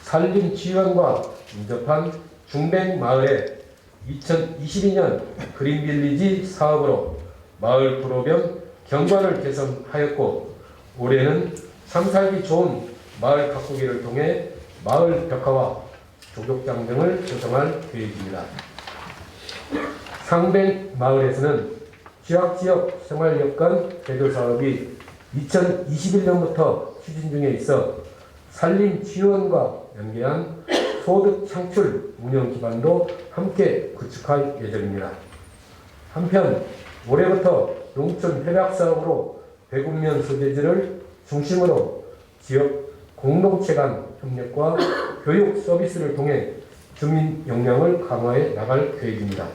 산림치유원과 인접한 중백마을에 2022년 그린빌리지 사업으로 마을 도로변 경관을 개선하였고 올해는 삶살기 좋은 마을 가꾸기를 통해 마을 벽화와 조격장 등을 조성할 계획입니다. 상백마을에서는 취약지역 생활여건 개도 사업이 2021년부터 추진 중에 있어 산림치유원과 연계한 소득 창출 운영 기반도 함께 구축할 예정입니다. 한편 올해부터 농촌 협약 사업으로 대곡면 소재지를 중심으로 지역 공동체 간 협력과 교육 서비스를 통해 주민 역량을 강화해 나갈 계획입니다.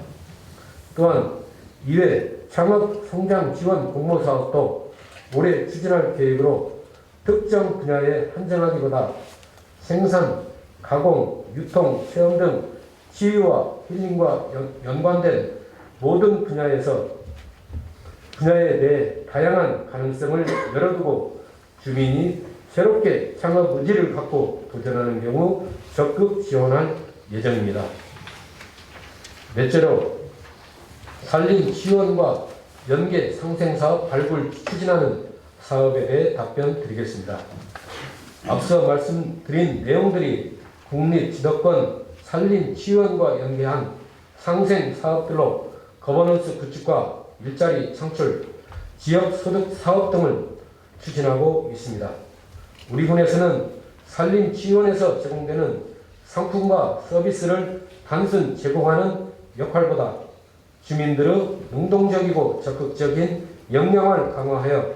또한 이외 창업 성장 지원 공모 사업도 올해 추진할 계획으로 특정 분야에 한정하기보다 생산, 가공, 유통, 체험 등 치유와 힐링과 연관된 모든 분야에 대해 다양한 가능성을 열어두고 주민이 새롭게 창업 의지를 갖고 도전하는 경우 적극 지원할 예정입니다. 넷째로 산림치유원과 연계 상생사업 발굴 추진하는 사업에 대해 답변 드리겠습니다. 앞서 말씀드린 내용들이 국립지도권 산림치유원과 연계한 상생사업들로 거버넌스 구축과 일자리 창출, 지역소득 사업 등을 추진하고 있습니다. 우리군에서는 산림치유원에서 제공되는 상품과 서비스를 단순 제공하는 역할보다 주민들의 능동적이고 적극적인 역량을 강화하여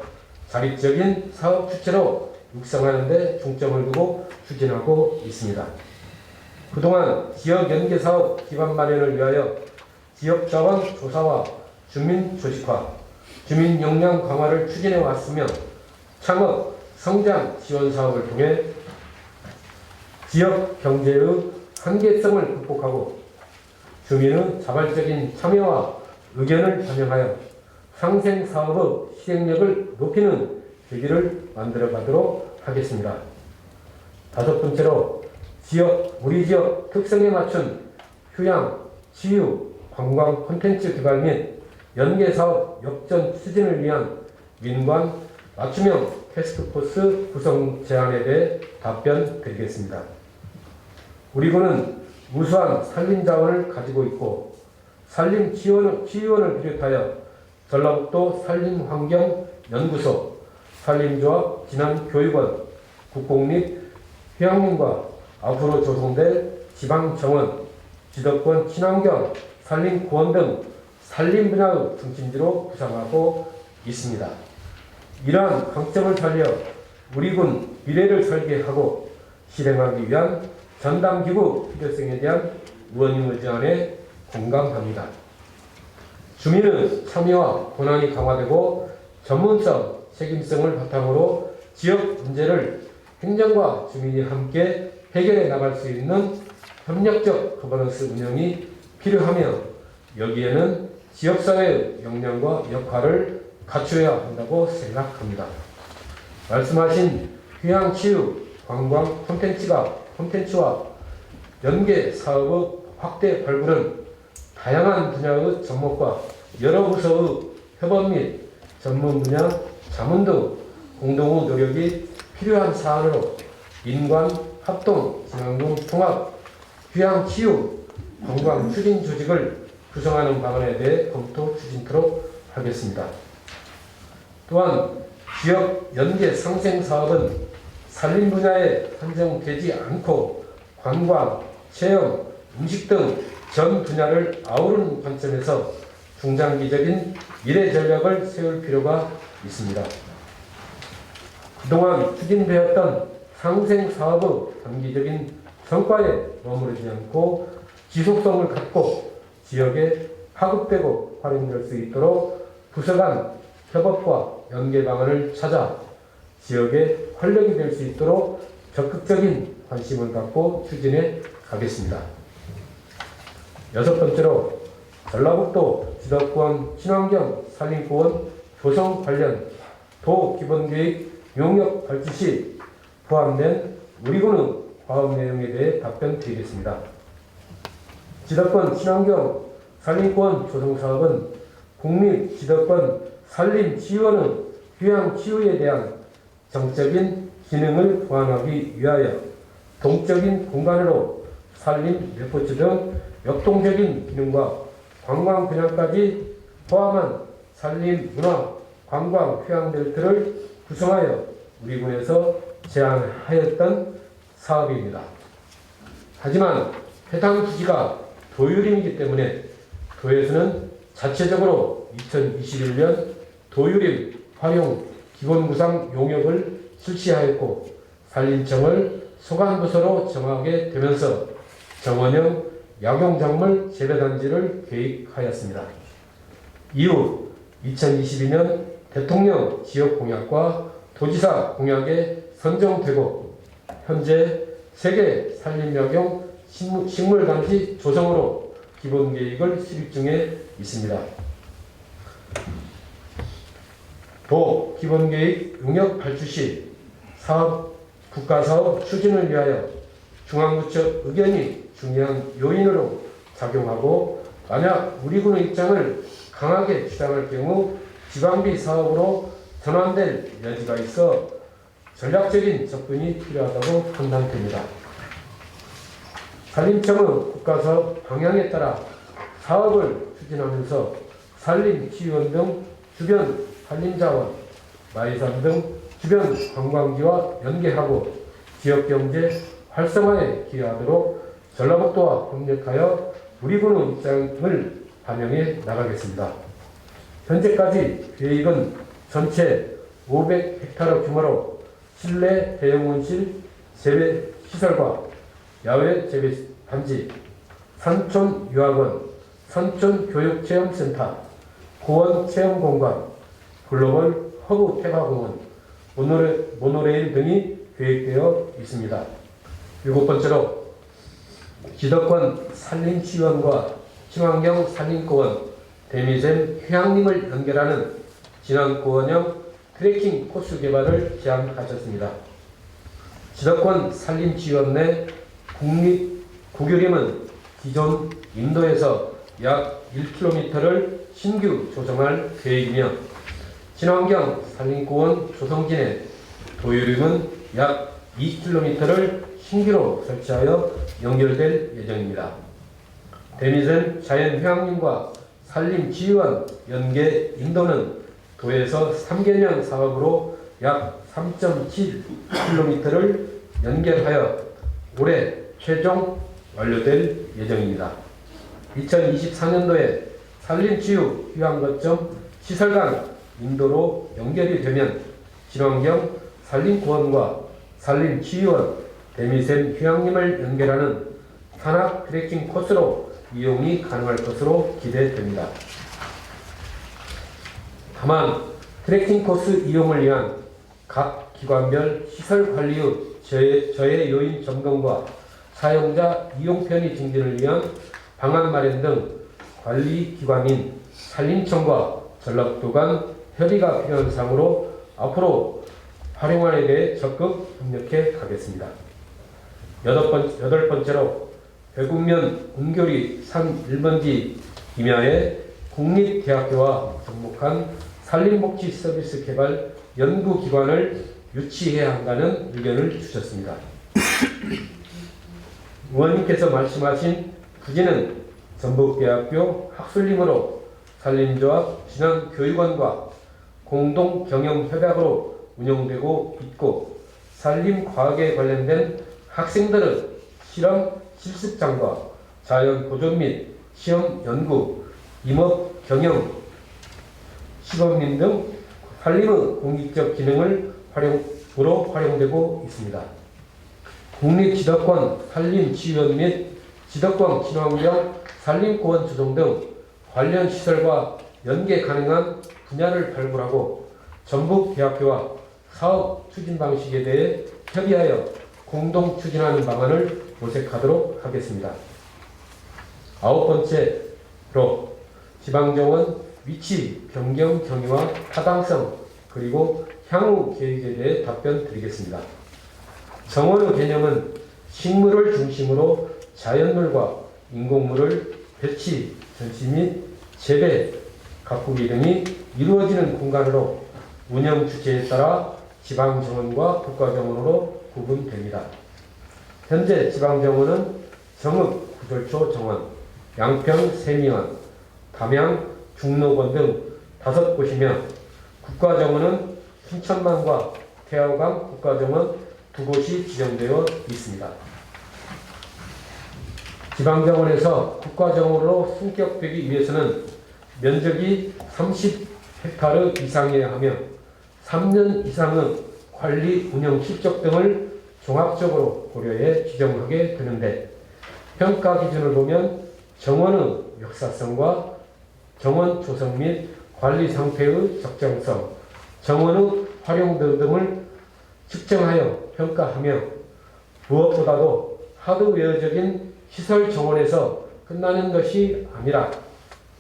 자립적인 사업 주체로 육성하는 데 중점을 두고 추진하고 있습니다. 그동안 지역 연계 사업 기반 마련을 위하여 지역 자원 조사와 주민 조직화, 주민 역량 강화를 추진해 왔으며 창업, 성장 지원 사업을 통해 지역 경제의 한계성을 극복하고 주민의 자발적인 참여와 의견을 반영하여 상생 사업의 실행력을 높이는 계기를 만들어 가도록 하겠습니다. 다섯 번째로 우리 지역 특성에 맞춘 휴양, 치유, 관광 콘텐츠 개발 및 연계사업 역전 추진을 위한 민관 맞춤형 태스크포스 구성 제안에 대해 답변 드리겠습니다. 우리 군은 우수한 산림자원을 가지고 있고 산림치유원을 비롯하여 전라북도 산림환경연구소, 산림조합 진안교육원, 국공립휴양림과 앞으로 조성될 지방정원, 지도권 친환경, 산림구원 등 산림 분야의 중심지로 구상하고 있습니다. 이러한 강점을 살려 우리군 미래를 설계하고 실행하기 위한 전담기구 필요성에 대한 의원님의 제안에 공감합니다. 주민의 참여와 권한이 강화되고 전문성, 책임성을 바탕으로 지역 문제를 행정과 주민이 함께 해결해 나갈 수 있는 협력적 거버넌스 운영이 필요하며 여기에는 지역사회의 역량과 역할을 갖춰야 한다고 생각합니다. 말씀하신 휴양치유, 관광 콘텐츠와 연계 사업의 확대 발굴은 다양한 분야의 접목과 여러 부서의 협업 및 전문 분야, 자문 등 공동의 노력이 필요한 사안으로 민관 합동 진흥 통합 휴양치유 관광 추진 조직을 구성하는 방안에 대해 검토 추진토록 하겠습니다. 또한 지역 연계 상생 사업은 산림 분야에 한정되지 않고 관광, 체험, 음식 등 전 분야를 아우르는 관점에서 중장기적인 미래 전략을 세울 필요가 있습니다. 그동안 추진되었던 상생 사업의 단기적인 성과에 머무르지 않고 지속성을 갖고 지역에 파급되고 활용될 수 있도록 부서 간 협업과 연계 방안을 찾아 지역에 활력이 될 수 있도록 적극적인 관심을 갖고 추진해 가겠습니다. 여섯 번째로 전라북도 지도권 친환경 산림구원 조성 관련 도 기본계획 용역 발주 시 포함된 우리군의 과업 내용에 대해 답변 드리겠습니다. 지도권 친환경 산림구원 조성 사업은 국립 지도권 산림치유원의 휴양치유에 대한 정적인 기능을 보완하기 위하여 동적인 공간으로 산림 레포츠 등 역동적인 기능과 관광 분야까지 포함한 산림 문화 관광 휴양벨트를 구성하여 우리군에서 제안하였던 사업입니다. 하지만 해당 부지가 도유림이기 때문에 도에서는 자체적으로 2021년 도유림 활용 기본구상 용역을 실시하였고 산림청을 소관부서로 정하게 되면서 정원형 약용작물 재배단지를 계획하였습니다. 이후 2022년 대통령 지역공약과 도지사 공약에 선정되고 현재 세계 산림약용 식물단지 조성으로 기본계획을 수립 중에 있습니다. 도 기본계획 용역 발주 시 국가사업 추진을 위하여 중앙부처 의견이 중요한 요인으로 작용하고 만약 우리군의 입장을 강하게 주장할 경우 지방비 사업으로 전환될 여지가 있어 전략적인 접근이 필요하다고 판단됩니다. 산림청은 국가사업 방향에 따라 사업을 추진하면서 산림치유원 등 주변 산림자원, 마이산 등 주변 관광지와 연계하고 지역경제 활성화에 기여하도록 전라북도와 협력하여 우리군의 입장을 반영해 나가겠습니다. 현재까지 계획은 전체 500헥타르 규모로 실내 대형온실 재배시설과 야외 재배단지, 산촌유학원, 산촌교육체험센터, 고원체험공간, 글로벌 허브 폐가공원, 모노레일 등이 계획되어 있습니다. 일곱 번째로 지도권 산림치유원과 친환경 산림공원, 대미샘 휴양림을 연결하는 진안공원형 트레킹 코스 개발을 제안하셨습니다. 지도권 산림치유원 내 국립 국유림은 기존 인도에서 약 1km를 신규 조성할 계획이며 친환경 산림공원 조성진의 도요림은 약 2km를 신규로 설치하여 연결될 예정입니다. 대미선 자연휴양림과 산림지원 연계 인도는 도에서 3개년 사업으로 약 3.7km를 연결하여 올해 최종 완료될 예정입니다. 2024년도에 산림치유 휴양거점 시설간 인도로 연결이 되면 친환경 산림공원과 산림치유원, 대미샘 휴양림을 연결하는 산악 트레킹 코스로 이용이 가능할 것으로 기대됩니다. 다만 트레킹 코스 이용을 위한 각 기관별 시설 관리의 저해 요인 점검과 사용자 이용 편의 증진을 위한 방안 마련 등 관리기관인 산림청과 전라북도 간 협의가 필요한 사항으로 앞으로 활용안에 대해 적극 협력해 가겠습니다. 여덟 번째로 배국면 은교리 산 1번지 임야에 국립대학교와 접목한 산림복지 서비스 개발 연구기관을 유치해야 한다는 의견을 주셨습니다. 의원님께서 말씀하신 부지는 전북대학교 학술림으로 산림조합 진안교육원과 공동경영협약으로 운영되고 있고 산림과학에 관련된 학생들은 실험 실습장과 자연 보존 및 시험 연구, 임업 경영, 시범림 등 산림의 공익적 기능을 활용되고 있습니다. 국립지덕권 산림치유원 및 지덕권 친환경 산림공원 조성 등 관련 시설과 연계 가능한 분야를 발굴하고 전북대학교와 사업 추진 방식에 대해 협의하여 공동 추진하는 방안을 모색하도록 하겠습니다. 9번째로 지방정원 위치 변경 경위와 타당성 그리고 향후 계획에 대해 답변 드리겠습니다. 정원의 개념은 식물을 중심으로 자연물과 인공물을 배치, 전시 및 재배, 가꾸기 등이 이루어지는 공간으로 운영 주체에 따라 지방정원과 국가정원으로 구분됩니다. 현재 지방정원은 정읍 구절초 정원, 양평 세미원, 담양 중록원 등 5곳이며 국가정원은 순천만과 태화강 국가정원 2곳이 지정되어 있습니다. 지방정원에서 국가정원으로 승격되기 위해서는 면적이 30헥타르 이상이어야 하며 3년 이상의 관리 운영 실적 등을 종합적으로 고려해 지정하게 되는데 평가 기준을 보면 정원의 역사성과 정원 조성 및 관리 상태의 적정성, 정원의 활용도 등을 측정하여 평가하며 무엇보다도 하드웨어적인 시설 정원에서 끝나는 것이 아니라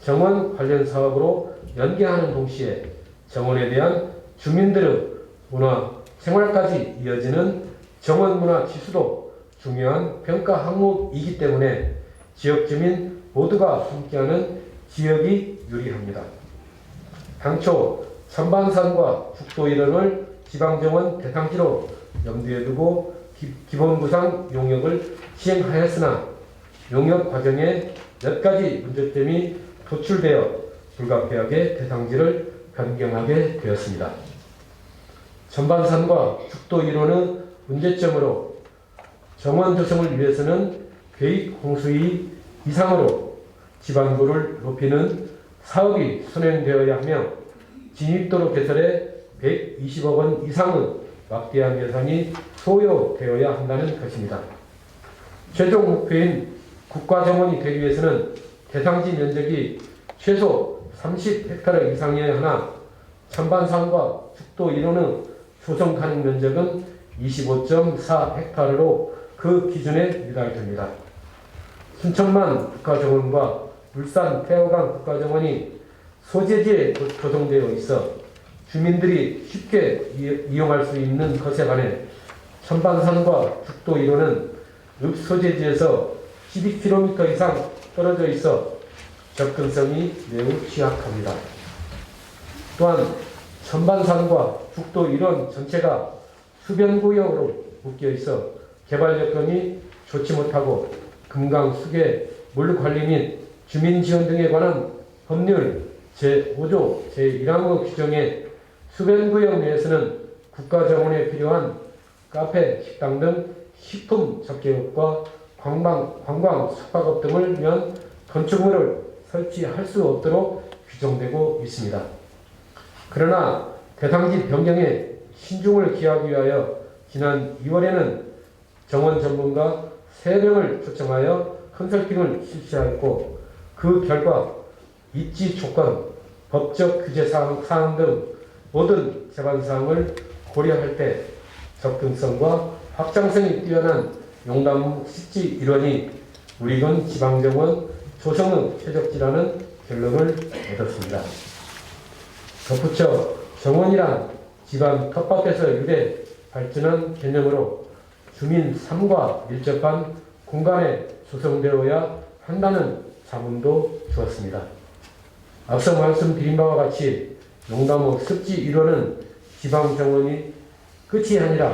정원 관련 사업으로 연계하는 동시에 정원에 대한 주민들의 문화, 생활까지 이어지는 정원 문화 지수도 중요한 평가 항목이기 때문에 지역 주민 모두가 함께하는 지역이 유리합니다. 당초 천반산과 죽도 일원을 지방정원 대상지로 염두에 두고 기본구상 용역을 시행하였으나 용역 과정에 몇 가지 문제점이 도출되어 불가피하게 대상지를 변경하게 되었습니다. 전반산과 죽도 일원의 문제점으로 정원 조성을 위해서는 계획 홍수위 이상으로 지반구를 높이는 사업이 선행되어야 하며 진입도로 개설에 120억 원 이상의 막대한 예산이 소요되어야 한다는 것입니다. 최종 목표인 국가정원이 되기 위해서는 대상지 면적이 최소 30헥타르 이상이어야 하나 천반산과 죽도 일원의 조성 가능 면적은 25.4헥타르로 그 기준에 미달됩니다. 순천만 국가정원과 울산 태화강 국가정원이 소재지에 조성되어 있어 주민들이 쉽게 이용할 수 있는 것에 반해 천반산과 죽도 일원은 읍소재지에서 12km 이상 떨어져 있어 접근성이 매우 취약합니다. 또한 천반산과 죽도 일원 전체가 수변구역으로 묶여 있어 개발 여건이 좋지 못하고 금강 수계 물관리 및 주민지원 등에 관한 법률 제5조 제1항의 규정에 수변구역 내에서는 국가정원에 필요한 카페, 식당 등 식품 접객업과 관광 숙박업 등을 위한 건축물을 설치할 수 없도록 규정되고 있습니다. 그러나 대상지 변경에 신중을 기하기 위하여 지난 2월에는 정원 전문가 3명을 초청하여 컨설팅을 실시하였고 그 결과 입지 조건, 법적 규제 사항 등 모든 제반 사항을 고려할 때 접근성과 확장성이 뛰어난 용담 습지 일원이 우리군 지방정원 조성의 최적지라는 결론을 얻었습니다. 덧붙여 정원이란 집안 텃밭에서 유래 발전한 개념으로 주민 삶과 밀접한 공간에 조성되어야 한다는 자문도 주었습니다. 앞서 말씀드린 바와 같이 용담의 습지 일원은 지방정원이 끝이 아니라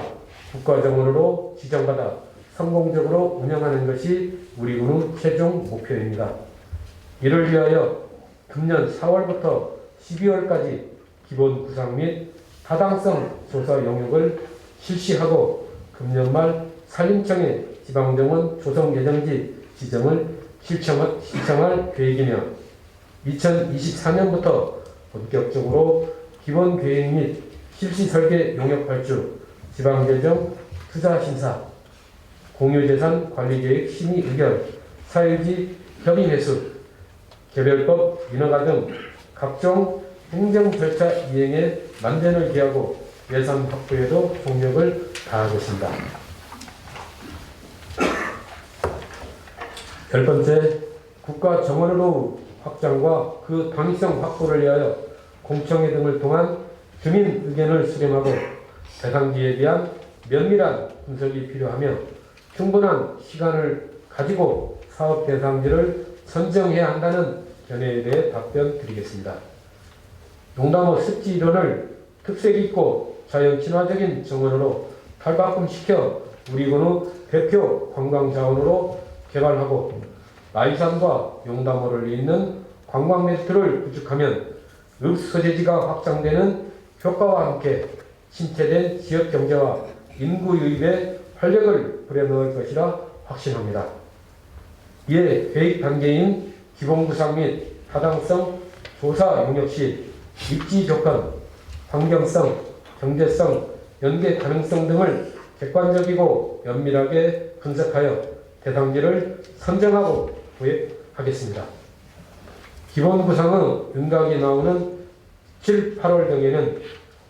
국가정원으로 지정받아 성공적으로 운영하는 것이 우리 군의 최종 목표입니다. 이를 위하여 금년 4월부터 12월까지 기본 구상 및 타당성 조사 용역을 실시하고 금년 말 산림청의 지방정원 조성 예정지 지정을 신청할 계획이며 2024년부터 본격적으로 기본 계획 및 실시 설계 용역 발주, 지방재정 투자 심사, 공유재산 관리계획 심의 의결, 사유지 협의 매수, 개별법 인허가 등 각종 행정 절차 이행에 만전을 기하고 예산 확보에도 총력을 다하겠습니다. 10번째, 국가 정원으로 확장과 그 당위성 확보를 위하여 공청회 등을 통한 주민 의견을 수렴하고 대상지에 대한 면밀한 분석이 필요하며 충분한 시간을 가지고 사업 대상지를 선정해야 한다는 견해에 대해 답변 드리겠습니다. 용담의 습지 일원을 특색 있고 자연 친화적인 정원으로 탈바꿈시켜 우리 군의 대표 관광 자원으로 개발하고 나이산과 용담호를 잇는 관광 벨트를 구축하면 읍소재지가 확장되는 효과와 함께 침체된 지역 경제와 인구 유입에 활력을 불어넣을 것이라 확신합니다. 이에 계획 단계인 기본 구상 및 타당성 조사 용역 시 입지 조건, 환경성, 경제성, 연계 가능성 등을 객관적이고 면밀하게 분석하여 대상지를 선정하고 도입하겠습니다. 기본 구상의 윤곽이 나오는 7, 8월 등에는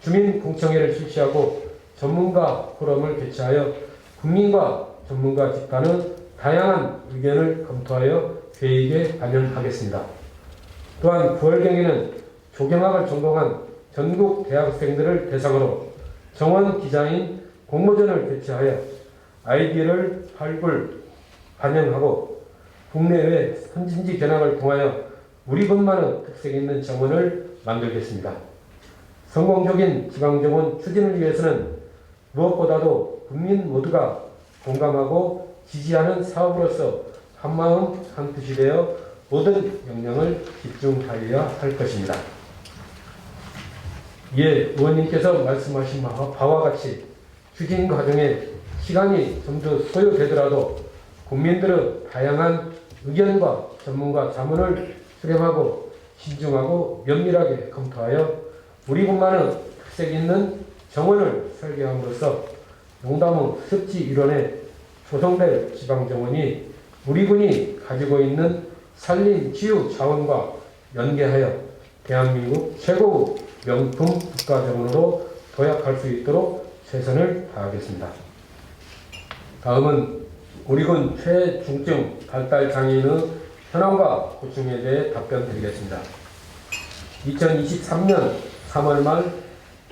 주민 공청회를 실시하고 전문가 포럼을 개최하여 국민과 전문가 집단의 다양한 의견을 검토하여 계획에 반영하겠습니다. 또한 9월경에는 조경학을 전공한 전국 대학생들을 대상으로 정원 디자인 공모전을 개최하여 아이디어를 발굴, 반영하고 국내외 선진지 견학을 통하여 우리 군만의 특색 있는 정원을 만들겠습니다. 성공적인 지방정원 추진을 위해서는 무엇보다도 국민 모두가 공감하고 지지하는 사업으로서 한마음 한뜻이 되어 모든 역량을 집중하여야 할 것입니다. 이에 의원님께서 말씀하신 바와 같이 추진 과정에 시간이 좀 더 소요되더라도 국민들의 다양한 의견과 전문가 자문을 수렴하고 신중하고 면밀하게 검토하여 우리 군만의 특색 있는 정원을 설계함으로써 용담의 습지 일원에 조성될 지방정원이 우리 군이 가지고 있는 산림 치유 자원과 연계하여 대한민국 최고의 명품 국가정원으로 도약할 수 있도록 최선을 다하겠습니다. 다음은 우리 군 최중증 발달 장애인의 현황과 고충에 대해 답변 드리겠습니다. 2023년 3월 말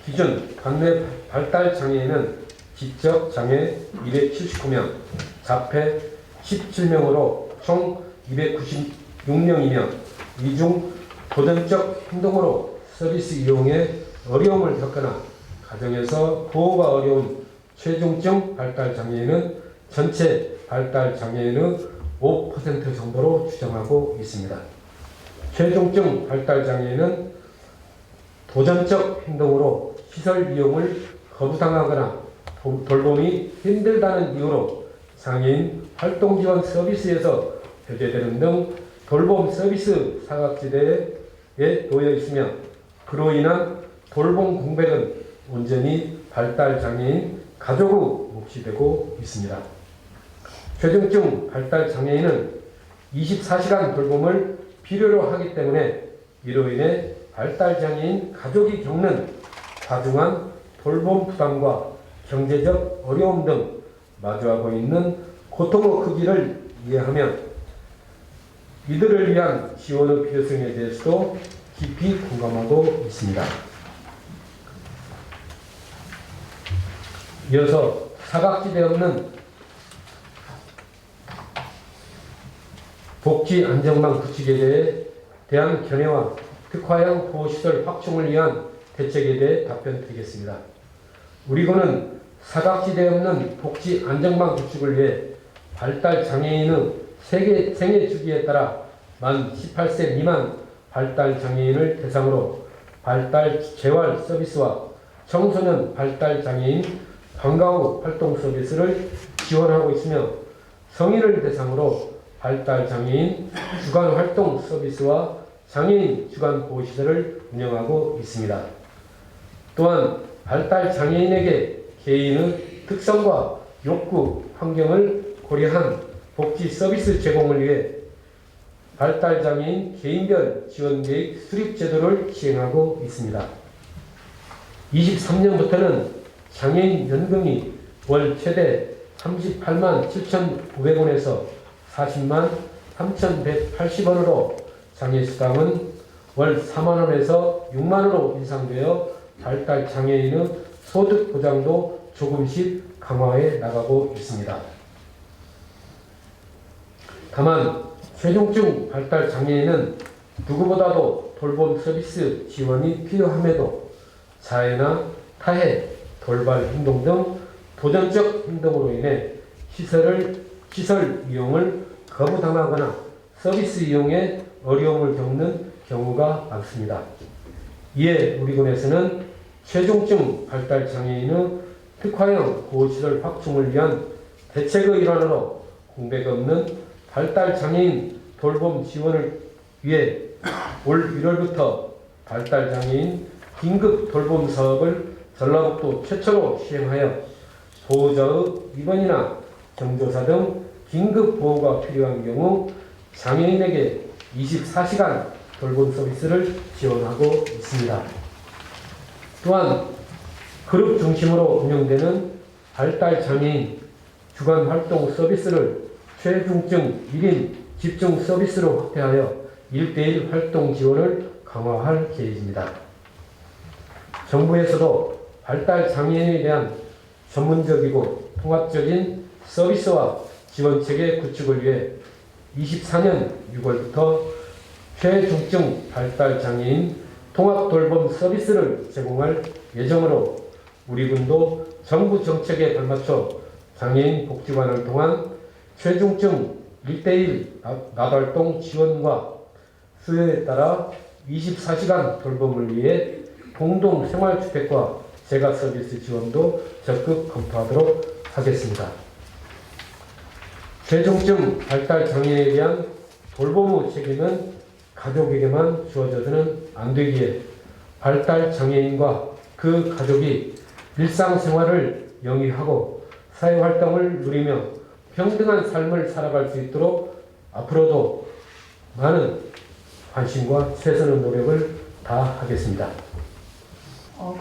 기준 관내 발달 장애인은 지적 장애 279명, 자폐 17명으로 총 296명이며 이중 도전적 행동으로 서비스 이용에 어려움을 겪거나 가정에서 보호가 어려운 최중증 발달 장애인은 전체 발달 장애인의 5% 정도로 추정하고 있습니다. 최중증 발달 장애인은 도전적 행동으로 시설 이용을 거부당하거나 돌봄이 힘들다는 이유로 장애인 활동 지원 서비스에서 배제되는 등 돌봄 서비스 사각지대에 놓여 있으며 그로 인한 돌봄 공백은 온전히 발달 장애인 가족의 몫이 되고 있습니다. 최중증 발달 장애인은 24시간 돌봄을 필요로 하기 때문에 이로 인해 발달 장애인 가족이 겪는 과중한 돌봄 부담과 경제적 어려움 등 마주하고 있는 고통의 크기를 이해하면 이들을 위한 지원의 필요성에 대해서도 깊이 공감하고 있습니다. 이어서 사각지대 없는 복지 안전망 구축에 대한 견해와 특화형 보호시설 확충을 위한 대책에 대해 답변드리겠습니다. 우리군은 사각지대 없는 복지 안전망 구축을 위해 발달 장애인의 생애 주기에 따라 만 18세 미만 발달 장애인을 대상으로 발달 재활 서비스와 청소년 발달 장애인 방과 후 활동 서비스를 지원하고 있으며 성인을 대상으로 발달 장애인 주간 활동 서비스와 장애인 주간 보호시설을 운영하고 있습니다. 또한 발달 장애인에게 개인의 특성과 욕구, 환경을 고려한 복지 서비스 제공을 위해 발달 장애인 개인별 지원 계획 수립 제도를 시행하고 있습니다. 23년부터는 장애인 연금이 월 최대 38만 7,900원에서 40만 3,180원으로 장애수당은 월 4만원에서 6만원으로 인상되어 발달 장애인의 소득 보장도 조금씩 강화해 나가고 있습니다. 다만 최중증 발달 장애인은 누구보다도 돌봄 서비스 지원이 필요함에도 자해나 타해, 돌발 행동 등 도전적 행동으로 인해 시설 이용을 거부당하거나 서비스 이용에 어려움을 겪는 경우가 많습니다. 이에 우리군에서는 최중증 발달 장애인의 특화형 보호시설 확충을 위한 대책의 일환으로 공백 없는 발달 장애인 돌봄 지원을 위해 올 1월부터 발달 장애인 긴급 돌봄 사업을 전라북도 최초로 시행하여 보호자의 입원이나 경조사 등 긴급 보호가 필요한 경우 장애인에게 24시간 돌봄 서비스를 지원하고 있습니다. 또한 그룹 중심으로 운영되는 발달 장애인 주간 활동 서비스를 최중증 1인 집중 서비스로 확대하여 1:1 활동 지원을 강화할 계획입니다. 정부에서도 발달 장애인에 대한 전문적이고 통합적인 서비스와 지원체계 구축을 위해 24년 6월부터 최중증 발달 장애인 통합 돌봄 서비스를 제공할 예정으로 우리군도 정부 정책에 발맞춰 장애인 복지관을 통한 최중증 1:1 나활동 지원과 수요에 따라 24시간 돌봄을 위해 공동 생활주택과 재가 서비스 지원도 적극 검토하도록 하겠습니다. 최중증 발달 장애에 대한 돌봄의 책임은 가족에게만 주어져서는 안 되기에 발달 장애인과 그 가족이 일상생활을 영위하고 사회활동을 누리며 평등한 삶을 살아갈 수 있도록 앞으로도 많은 관심과 최선의 노력을 다하겠습니다.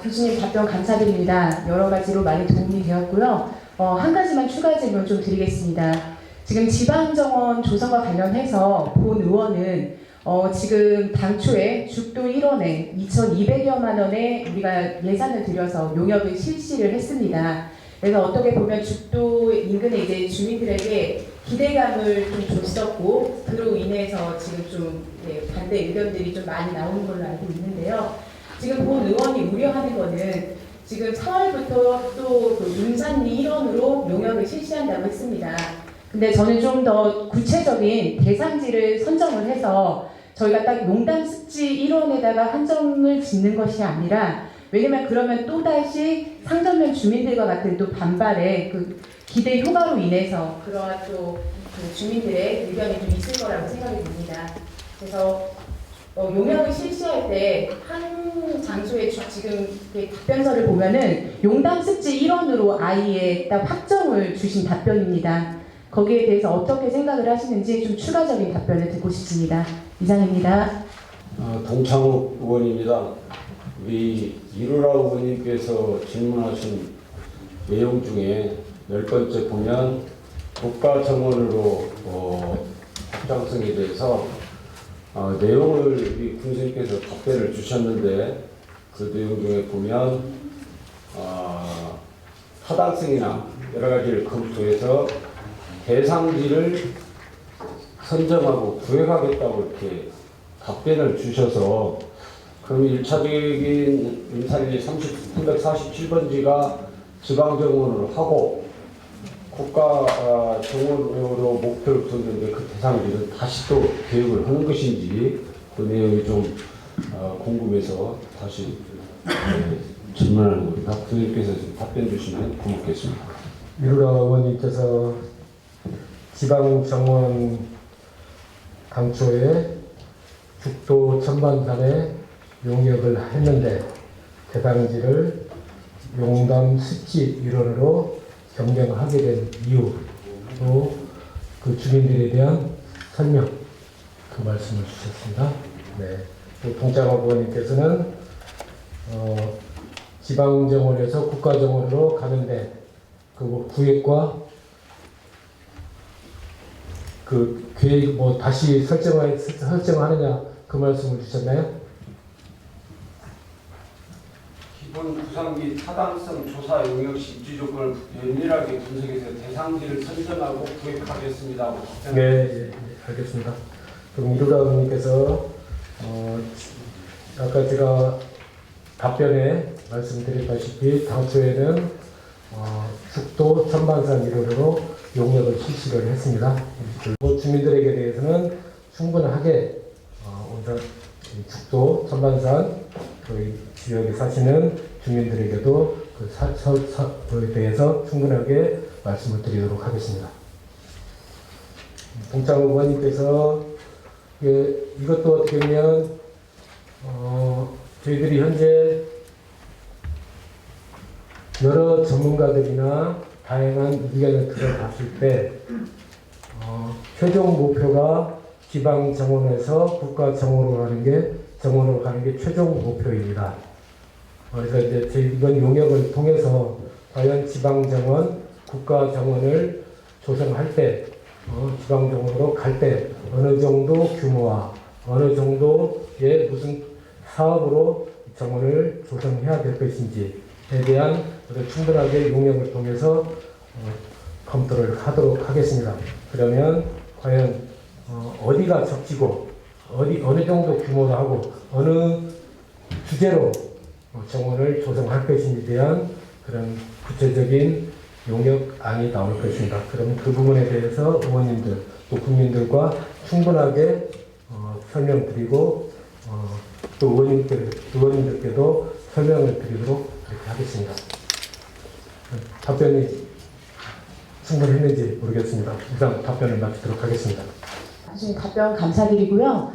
교수님 답변 감사드립니다. 여러 가지로 많이 도움이 되었고요. 한 가지만 추가 질문 좀 드리겠습니다. 지금 지방정원 조성과 관련해서 본 의원은 지금 당초에 죽도 1원에 2,200여만 원의 우리가 예산을 들여서 용역을 실시를 했습니다. 그래서 어떻게 보면 죽도 인근의 이제 주민들에게 기대감을 좀 줬었고 그로 인해서 지금 좀 반대 의견들이 좀 많이 나오는 걸로 알고 있는데요. 지금 본 의원이 우려하는 거는 지금 4월부터 또그 윤산리 일원으로 용역을 실시한다고 했습니다. 근데 저는 좀 더 구체적인 대상지를 선정을 해서 저희가 딱 용담 습지 1원에다가 한정을 짓는 것이 아니라, 왜냐면 그러면 또다시 상점면 주민들과 같은 또 반발의 그 기대 효과로 인해서 그러한 또그 주민들의 의견이 좀 있을 거라고 생각이 듭니다. 그래서 용역을 실시할 때 한 장소에 지금 답변서를 보면은 용담 습지 1원으로 아예 딱 확정을 주신 답변입니다. 거기에 대해서 어떻게 생각을 하시는지 좀 추가적인 답변을 듣고 싶습니다. 이상입니다. 동창욱 의원입니다. 우리 이루라 의원님께서 질문하신 내용 중에 10번째 보면 국가 정원으로 확장성에 대해서 내용을 우리 군수님께서 답변을 주셨는데, 그 내용 중에 보면 타당성이나 여러 가지를 검토해서 대상지를 선정하고 구획하겠다고 이렇게 답변을 주셔서, 그럼 1차적인 윤산리 347번지가 지방정원으로 하고 국가 정원으로 목표를 뒀는데 그 대상지는 다시 또 계획을 하는 것인지, 그 내용이 좀 궁금해서 다시 질문하는 겁니다. 교수님께서 좀 답변 주시면 고맙겠습니다. 이루라 의원님께서 지방정원 당초에 죽도 천반산에 용역을 했는데 대상지를 용담 습지 일원으로 변경하게 된 이유, 또 그 주민들에 대한 설명, 그 말씀을 주셨습니다. 네. 또 동창업 의원님께서는 지방정원에서 국가정원으로 가는데 그 구획과 그 계획 다시 설정하느냐, 그 말씀을 주셨나요? 기본 구상 및 타당성 조사 용역 시 입지 조건을 면밀하게 분석해서 대상지를 선정하고 구획하겠습니다. 네, 알겠습니다. 그럼 이루라 의원님께서 아까 제가 답변에 말씀드렸다시피 당초에는 죽도 천반산 일원으로 용역을 실시를 했습니다. 그리고 주민들에게 대해서는 충분하게 죽도 천반산 그 지역에 사시는 주민들에게도 그에 대해서 충분하게 말씀을 드리도록 하겠습니다. 동창 의원님께서 이것도 어떻게 보면 저희들이 현재 여러 전문가들이나 다양한 의견을 들어봤을 때 최종 목표가 지방 정원에서 국가 정원으로 가는 게 최종 목표입니다. 그래서 이제 이번 용역을 통해서 과연 지방 정원, 국가 정원을 조성할 때 지방 정원으로 갈 때 어느 정도 규모와 어느 정도의 무슨 사업으로 정원을 조성해야 될 것인지에 대한 충분하게 용역을 통해서 검토를 하도록 하겠습니다. 그러면 과연 어디가 적지고 어느 정도 규모로 하고 어느 주제로 정원을 조성할 것인지에 대한 그런 구체적인 용역안이 나올 것입니다. 그러면 그 부분에 대해서 의원님들 또 국민들과 충분하게 설명드리고 또 의원님들께도 설명을 드리도록 그렇게 하겠습니다. 답변이 충분했는지 모르겠습니다. 이상 답변을 마치도록 하겠습니다. 답변 감사드리고요.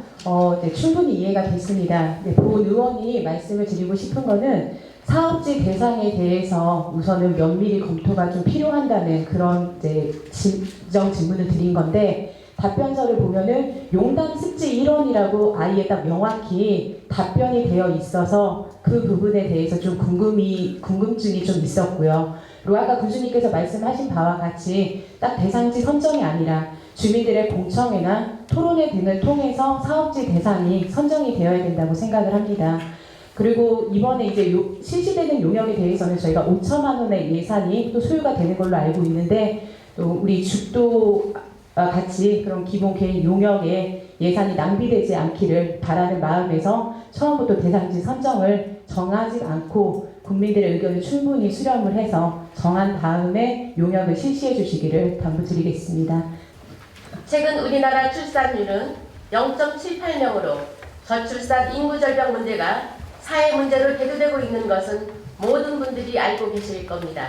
네, 충분히 이해가 됐습니다. 네, 본 의원이 말씀을 드리고 싶은 거는 사업지 대상에 대해서 우선은 면밀히 검토가 좀 필요한다는 그런 이제 지정 질문을 드린 건데, 답변서를 보면은 용담 습지 1원이라고 아예 딱 명확히 답변이 되어 있어서 그 부분에 대해서 좀 궁금증이 좀 있었고요. 그리고 아까 군수님께서 말씀하신 바와 같이 딱 대상지 선정이 아니라 주민들의 공청회나 토론회 등을 통해서 사업지 대상이 선정이 되어야 된다고 생각을 합니다. 그리고 이번에 이제 실시되는 용역에 대해서는 저희가 5천만 원의 예산이 또 소요가 되는 걸로 알고 있는데, 또 우리 죽도 같이 그런 기본 개인 용역에 예산이 낭비되지 않기를 바라는 마음에서 처음부터 대상지 선정을 정하지 않고 국민들의 의견을 충분히 수렴을 해서 정한 다음에 용역을 실시해 주시기를 당부드리겠습니다. 최근 우리나라 출산율은 0.78명으로 저출산 인구 절벽 문제가 사회 문제로 대두되고 있는 것은 모든 분들이 알고 계실 겁니다.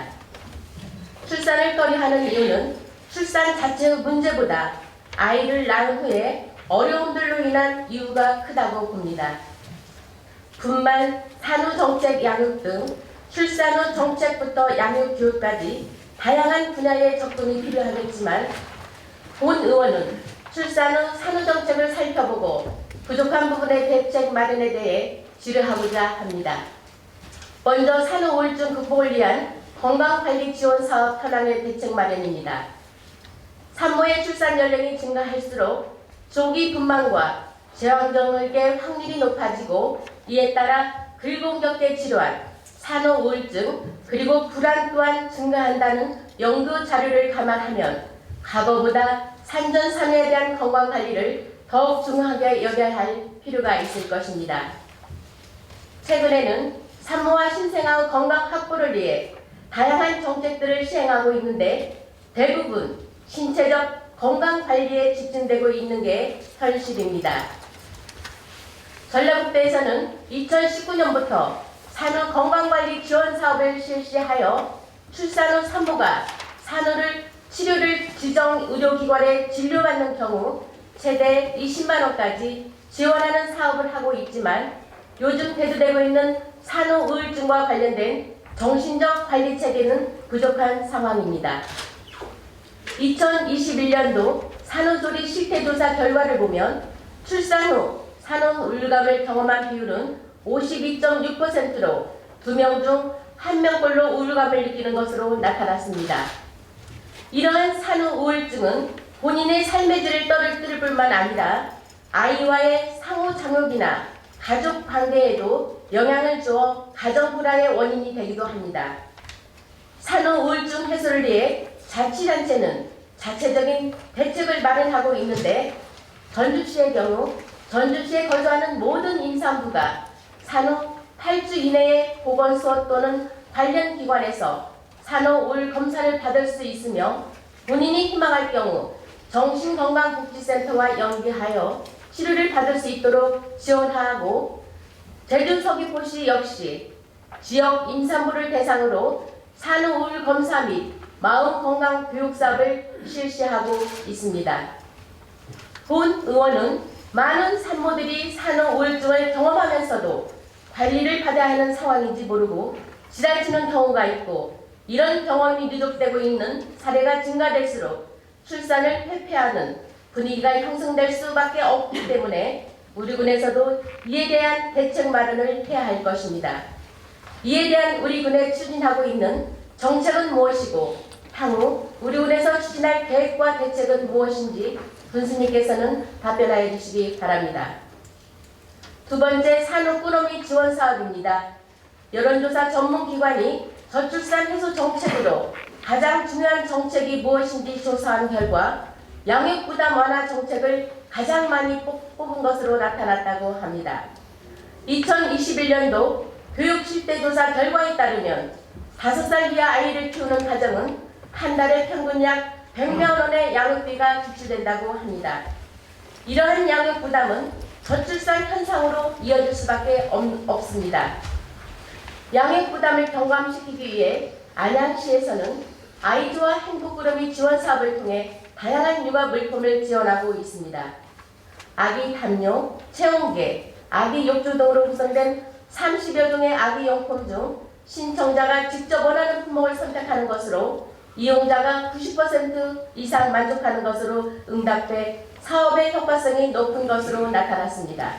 출산을 꺼려하는 이유는 출산 자체의 문제보다 아이를 낳은 후에 어려움들로 인한 이유가 크다고 봅니다. 분만, 산후정책, 양육 등 출산 후 정책부터 양육 교육까지 다양한 분야의 접근이 필요하겠지만 본 의원은 출산 후 산후정책을 살펴보고 부족한 부분의 대책 마련에 대해 질의하고자 합니다. 먼저 산후 우울증 극복을 위한 건강관리 지원 사업 현황의 대책 마련입니다. 산모의 출산 연령이 증가할수록 조기 분만과 제왕절개 확률이 높아지고 이에 따라 근공격계 질환, 산후 우울증, 그리고 불안 또한 증가한다는 연구 자료를 감안하면 과거보다 산전산후에 대한 건강관리를 더욱 중요하게 여겨야 할 필요가 있을 것입니다. 최근에는 산모와 신생아의 건강 확보를 위해 다양한 정책들을 시행하고 있는데 대부분 신체적 건강관리에 집중되고 있는 게 현실입니다. 전라북도에서는 2019년부터 산후 건강관리 지원 사업을 실시하여 출산 후 산모가 산후를 치료를 지정 의료기관에 진료받는 경우 최대 20만 원까지 지원하는 사업을 하고 있지만 요즘 대두되고 있는 산후 우울증과 관련된 정신적 관리 체계는 부족한 상황입니다. 2021년도 산후조리 실태조사 결과를 보면 출산 후 산후 우울감을 경험한 비율은 52.6%로 2명 중 1명꼴로 우울감을 느끼는 것으로 나타났습니다. 이러한 산후 우울증은 본인의 삶의 질을 떨어뜨릴 뿐만 아니라 아이와의 상호작용이나 가족 관계에도 영향을 주어 가정 불안의 원인이 되기도 합니다. 산후 우울증 해소를 위해 자치단체는 자체적인 대책을 마련하고 있는데 전주시의 경우 전주시에 거주하는 모든 임산부가 산후 8주 이내에 보건소 또는 관련 기관에서 산후 우울 검사를 받을 수 있으며 본인이 희망할 경우 정신건강복지센터와 연계하여 치료를 받을 수 있도록 지원하고 제주 서귀포시 역시 지역 임산부를 대상으로 산후 우울 검사 및 마음 건강 교육 사업을 실시하고 있습니다. 본 의원은 많은 산모들이 산후 우울증을 경험하면서도 관리를 받아야 하는 상황인지 모르고 지나치는 경우가 있고 이런 경험이 누적되고 있는 사례가 증가될수록 출산을 회피하는 분위기가 형성될 수밖에 없기 때문에 우리 군에서도 이에 대한 대책 마련을 해야 할 것입니다. 이에 대한 우리 군에 추진하고 있는 정책은 무엇이고 향후 우리 군에서 추진할 계획과 대책은 무엇인지 군수님께서는 답변하여 주시기 바랍니다. 두 번째, 산후 꾸러미 지원 사업입니다. 여론조사 전문기관이 저출산 해소 정책으로 가장 중요한 정책이 무엇인지 조사한 결과 양육부담 완화 정책을 가장 많이 뽑은 것으로 나타났다고 합니다. 2021년도 교육실태조사 결과에 따르면 5살 이하 아이를 키우는 가정은 한 달에 평균 약 100만 원의 양육비가 지출된다고 합니다. 이러한 양육부담은 저출산 현상으로 이어질 수밖에 없습니다. 양육부담을 경감시키기 위해 안양시에서는 아이즈와 행복꾸러미 지원 사업을 통해 다양한 육아 물품을 지원하고 있습니다. 아기 담요, 체온계, 아기 욕조 등으로 구성된 30여 종의 아기 용품 중 신청자가 직접 원하는 품목을 선택하는 것으로 이용자가 90% 이상 만족하는 것으로 응답돼 사업의 효과성이 높은 것으로 나타났습니다.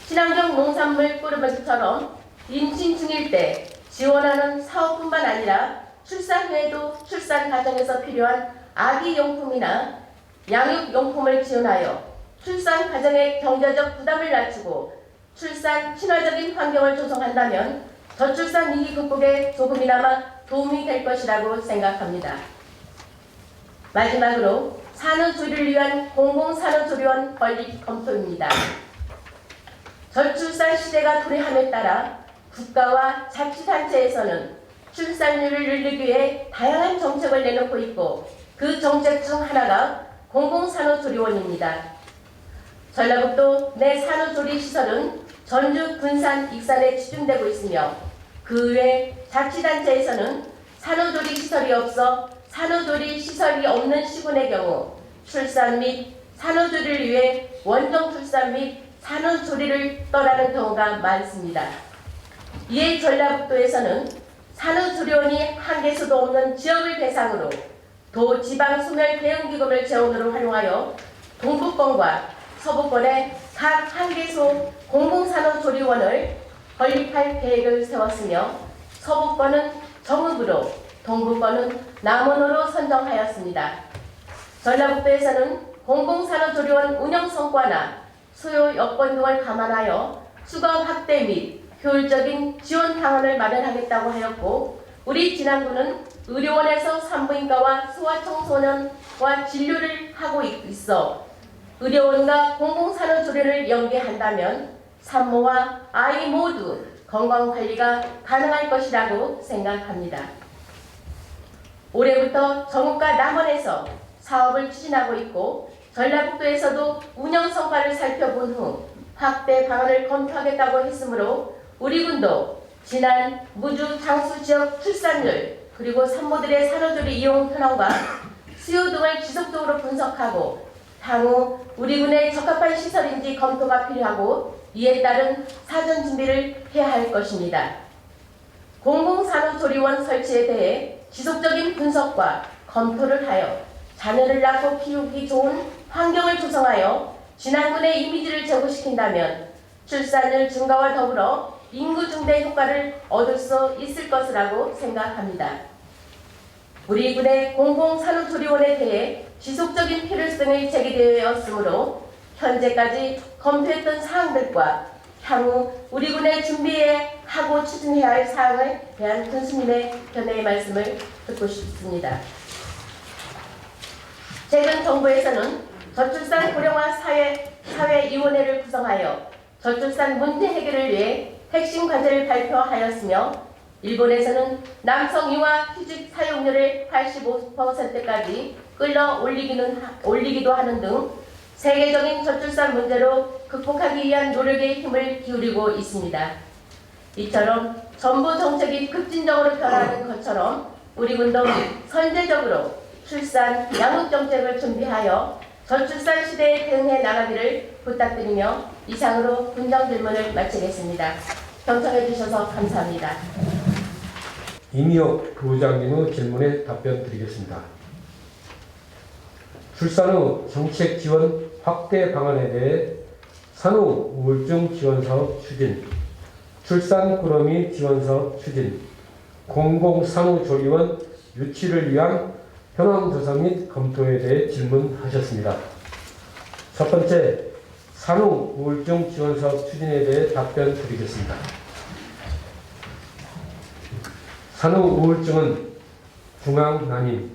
친환경 농산물 꾸러미처럼 임신 중일 때 지원하는 사업뿐만 아니라 출산 후에도 출산 과정에서 필요한 아기 용품이나 양육 용품을 지원하여 출산 과정의 경제적 부담을 낮추고 출산 친화적인 환경을 조성한다면 저출산 위기 극복에 조금이나마 도움이 될 것이라고 생각합니다. 마지막으로 산후조리를 위한 공공산후조리원 건립 검토입니다. 저출산 시대가 도래함에 따라 국가와 자치단체에서는 출산율을 늘리기 위해 다양한 정책을 내놓고 있고 그 정책 중 하나가 공공산후조리원입니다. 전라북도 내 산후조리 시설은 전주, 군산, 익산에 집중되고 있으며 그 외 자치단체에서는 산후조리 시설이 없어 산후조리 시설이 없는 시군의 경우 출산 및 산후조리를 위해 원정 출산 및 산후조리를 떠나는 경우가 많습니다. 이에 전라북도에서는 산후조리원이 한 개수도 없는 지역을 대상으로 도 지방 소멸 대응기금을 재원으로 활용하여 동북권과 서북권에 각 한 개소 공공산후조리원을 건립할 계획을 세웠으며 서북권은 정읍으로 동북권은 남원으로 선정하였습니다. 전라북도에서는 공공산후조리원 운영 성과나 수요 여건 등을 감안하여 수거 확대 및 효율적인 지원 방안을 마련하겠다고 하였고 우리 진안군은 의료원에서 산부인과와 소아청소년과 진료를 하고 있어 의료원과 공공산후조리를 연계한다면 산모와 아이 모두 건강관리가 가능할 것이라고 생각합니다. 올해부터 정읍과 남원에서 사업을 추진하고 있고 전라북도에서도 운영 성과를 살펴본 후 확대 방안을 검토하겠다고 했으므로 우리 군도 진안, 무주, 장수 지역 출산율 그리고 산모들의 산후조리 이용 현황과 수요 등을 지속적으로 분석하고 향후 우리 군에 적합한 시설인지 검토가 필요하고 이에 따른 사전 준비를 해야 할 것입니다. 공공산후조리원 설치에 대해 지속적인 분석과 검토를 하여 자녀를 낳고 키우기 좋은 환경을 조성하여 진안군의 이미지를 제고시킨다면 출산율 증가와 더불어 인구 증대 효과를 얻을 수 있을 것이라고 생각합니다. 우리 군의 공공산후조리원에 대해 지속적인 필요성이 제기되었으므로 현재까지 검토했던 사항들과 향후 우리 군의 준비해 하고 추진해야 할 사항에 대한 군수님의 견해의 말씀을 듣고 싶습니다. 최근 정부에서는 저출산 고령화 사회위원회를 구성하여 저출산 문제 해결을 위해 핵심 과제를 발표하였으며 일본에서는 남성 유아 휴직 사용률을 85%까지 끌어올리기도 하는 등 세계적인 저출산 문제로 극복하기 위한 노력에 힘을 기울이고 있습니다. 이처럼 정부 정책이 급진적으로 변화하는 것처럼 우리 군도 선제적으로 출산, 양육 정책을 준비하여 저출산 시대에 대응해 나가기를 부탁드리며 이상으로 군정 질문을 마치겠습니다. 경청해 주셔서 감사합니다. 이미옥 부장님의 질문에 답변 드리겠습니다. 출산 후 정책 지원 확대 방안에 대해 산후 우울증 지원 사업 추진, 출산 꾸러미 지원 사업 추진, 공공산후조리원 유치를 위한 현황 조사 및 검토에 대해 질문하셨습니다. 첫 번째, 산후 우울증 지원 사업 추진에 대해 답변 드리겠습니다. 산후 우울증은 중앙난임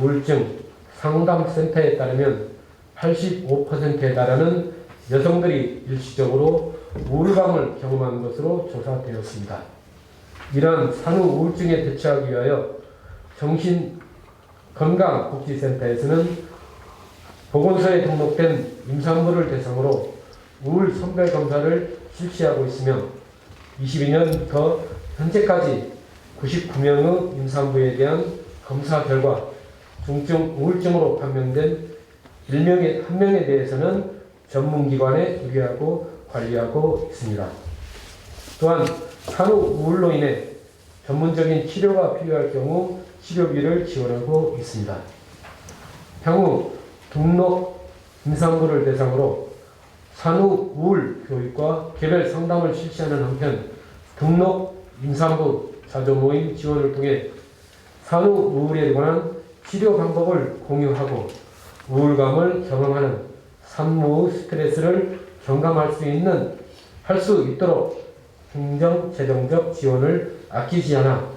우울증 상담센터에 따르면 85%에 달하는 여성들이 일시적으로 우울감을 경험한 것으로 조사되었습니다. 이러한 산후 우울증에 대처하기 위하여 정신건강복지센터에서는 보건소에 등록된 임산부를 대상으로 우울 선별 검사를 실시하고 있으며 22년부터 현재까지 99명의 임산부에 대한 검사 결과 중증 우울증으로 판명된 1명에 대해서는 전문기관에 의뢰하고 관리하고 있습니다. 또한 산후 우울로 인해 전문적인 치료가 필요할 경우 치료비를 지원하고 있습니다. 향후 등록 임산부를 대상으로 산후 우울 교육과 개별 상담을 실시하는 한편 등록 임산부 자조 모임 지원을 통해 산후 우울에 관한 치료 방법을 공유하고 우울감을 경험하는 산모의 스트레스를 경감할 수 있도록 행정, 재정적 지원을 아끼지 않아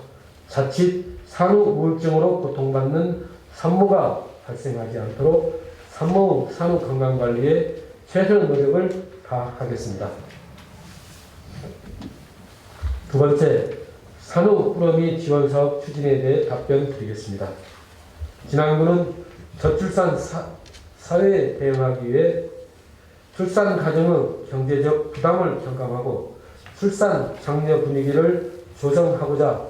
자칫 산후 우울증으로 고통받는 산모가 발생하지 않도록 산모 산후 건강관리에 최선의 노력을 다하겠습니다. 두 번째, 산후 꾸러미 지원 사업 추진에 대해 답변 드리겠습니다. 진안군은 저출산 사회에 대응하기 위해 출산 가정의 경제적 부담을 경감하고 출산 장려 분위기를 조성하고자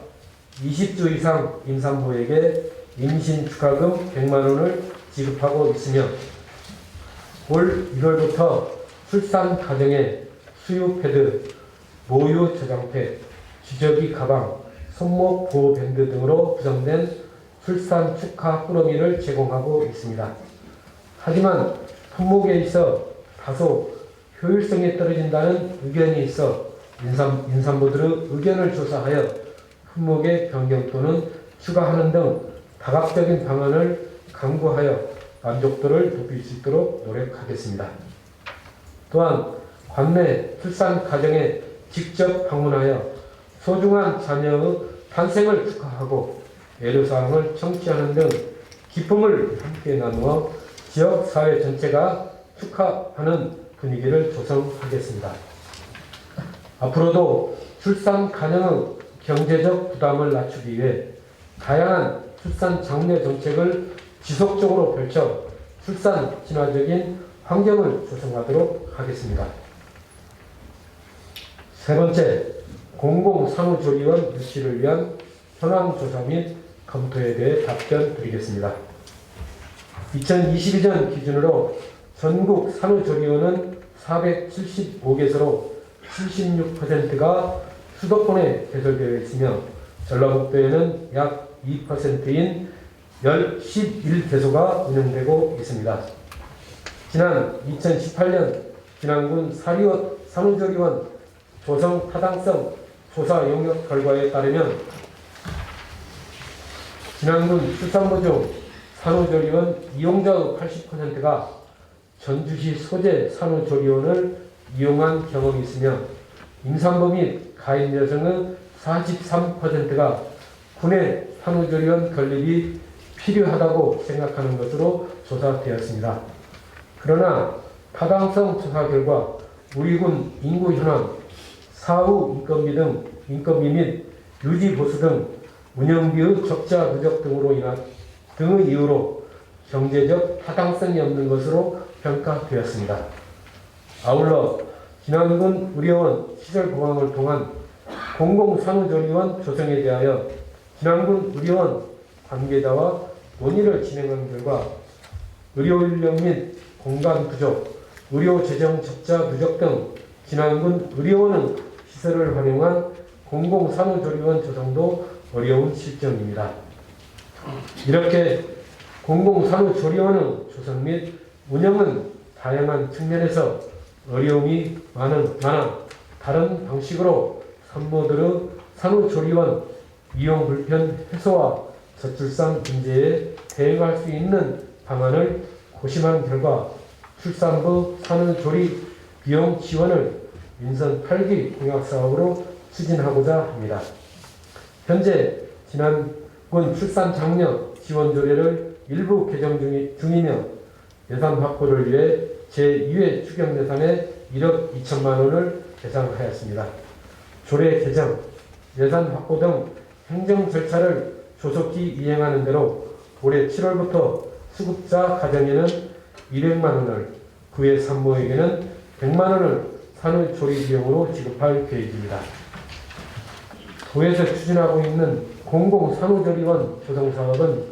20주 이상 임산부에게 임신 축하금 100만 원을 지급하고 있으며 올 1월부터 출산 가정에 수유 패드, 모유 저장팩, 기저귀 가방, 손목 보호 밴드 등으로 구성된 출산 축하 꾸러미를 제공하고 있습니다. 하지만 품목에 있어 다소 효율성이 떨어진다는 의견이 있어 임산부들의 의견을 조사하여 품목의 변경 또는 추가하는 등 다각적인 방안을 강구하여 만족도를 높일 수 있도록 노력하겠습니다. 또한 관내 출산 가정에 직접 방문하여 소중한 자녀의 탄생을 축하하고 애로사항을 청취하는 등 기쁨을 함께 나누어 지역 사회 전체가 축하하는 분위기를 조성하겠습니다. 앞으로도 출산 가정의 경제적 부담을 낮추기 위해 다양한 출산 장려 정책을 지속적으로 펼쳐 출산 친화적인 환경을 조성하도록 하겠습니다. 세 번째, 공공산후조리원 유치를 위한 현황 조사 및 검토에 대해 답변 드리겠습니다. 2022년 기준으로 전국 산후조리원은 475개소로 76%가 수도권에 개설되어 있으며 전라북도에는 약 2%인 11개소가 운영되고 있습니다. 지난 2018년 진안군 산후조리원 조성 타당성 조사 용역 결과에 따르면 진안군 출산부 중 산후조리원 이용자의 80%가 전주시 소재 산후조리원을 이용한 경험이 있으며 임산부 및 가임 여성의 43%가 군의 산후조리원 건립이 필요하다고 생각하는 것으로 조사되었습니다. 그러나 타당성 조사 결과 우리 군 인구 현황, 사후 인건비 등 인건비 및 유지 보수 등 운영비의 적자 누적 등의 이유로 경제적 타당성이 없는 것으로 평가되었습니다. 아울러 진안군 의료원 시설 보강을 통한 공공산후조리원 조성에 대하여 진안군 의료원 관계자와 논의를 진행한 결과 의료 인력 및 공간 부족, 의료 재정 적자 누적 등 진안군 의료원의 시설을 활용한 공공산후조리원 조성도 어려운 실정입니다. 이렇게 공공산후조리원의 조성 및 운영은 다양한 측면에서 어려움이 많아 다른 방식으로 산모들의 산후조리원 이용 불편 해소와 저출산 문제에 대응할 수 있는 방안을 고심한 결과 출산부 산후조리 비용 지원을 민선 8기 공약사업으로 추진하고자 합니다. 현재 진안군 출산 장려 지원 조례를 일부 개정 중이며 예산 확보를 위해 제2회 추경 예산에 1억 2천만 원을 예상하였습니다. 조례 개정, 예산 확보 등 행정 절차를 조속히 이행하는 대로 올해 7월부터 수급자 가정에는 200만 원을, 그외 산모에게는 100만 원을 산후조리 비용으로 지급할 계획입니다. 도에서 추진하고 있는 공공산후조리원 조성사업은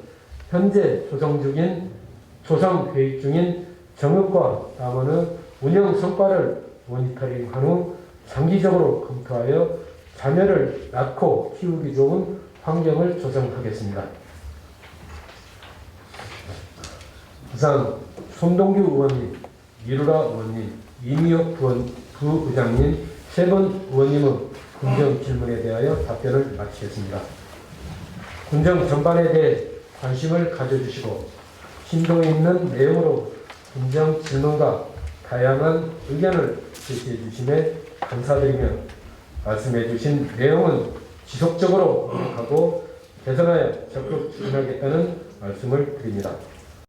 현재 조성 계획 중인 정읍과 남원의 운영 성과를 모니터링한 후 장기적으로 검토하여 자녀를 낳고 키우기 좋은 환경을 조성하겠습니다. 이상 손동규 의원님, 이루라 의원님, 이미혁 부의장님 세 분 의원님의 군정 질문에 대하여 답변을 마치겠습니다. 군정 전반에 대해 관심을 가져주시고 심도 있는 내용으로 군정 질문과 다양한 의견을 제시해 주심에 감사드리며 말씀해 주신 내용은 지속적으로 노력하고 개선하여 적극 추진하겠다는 말씀을 드립니다.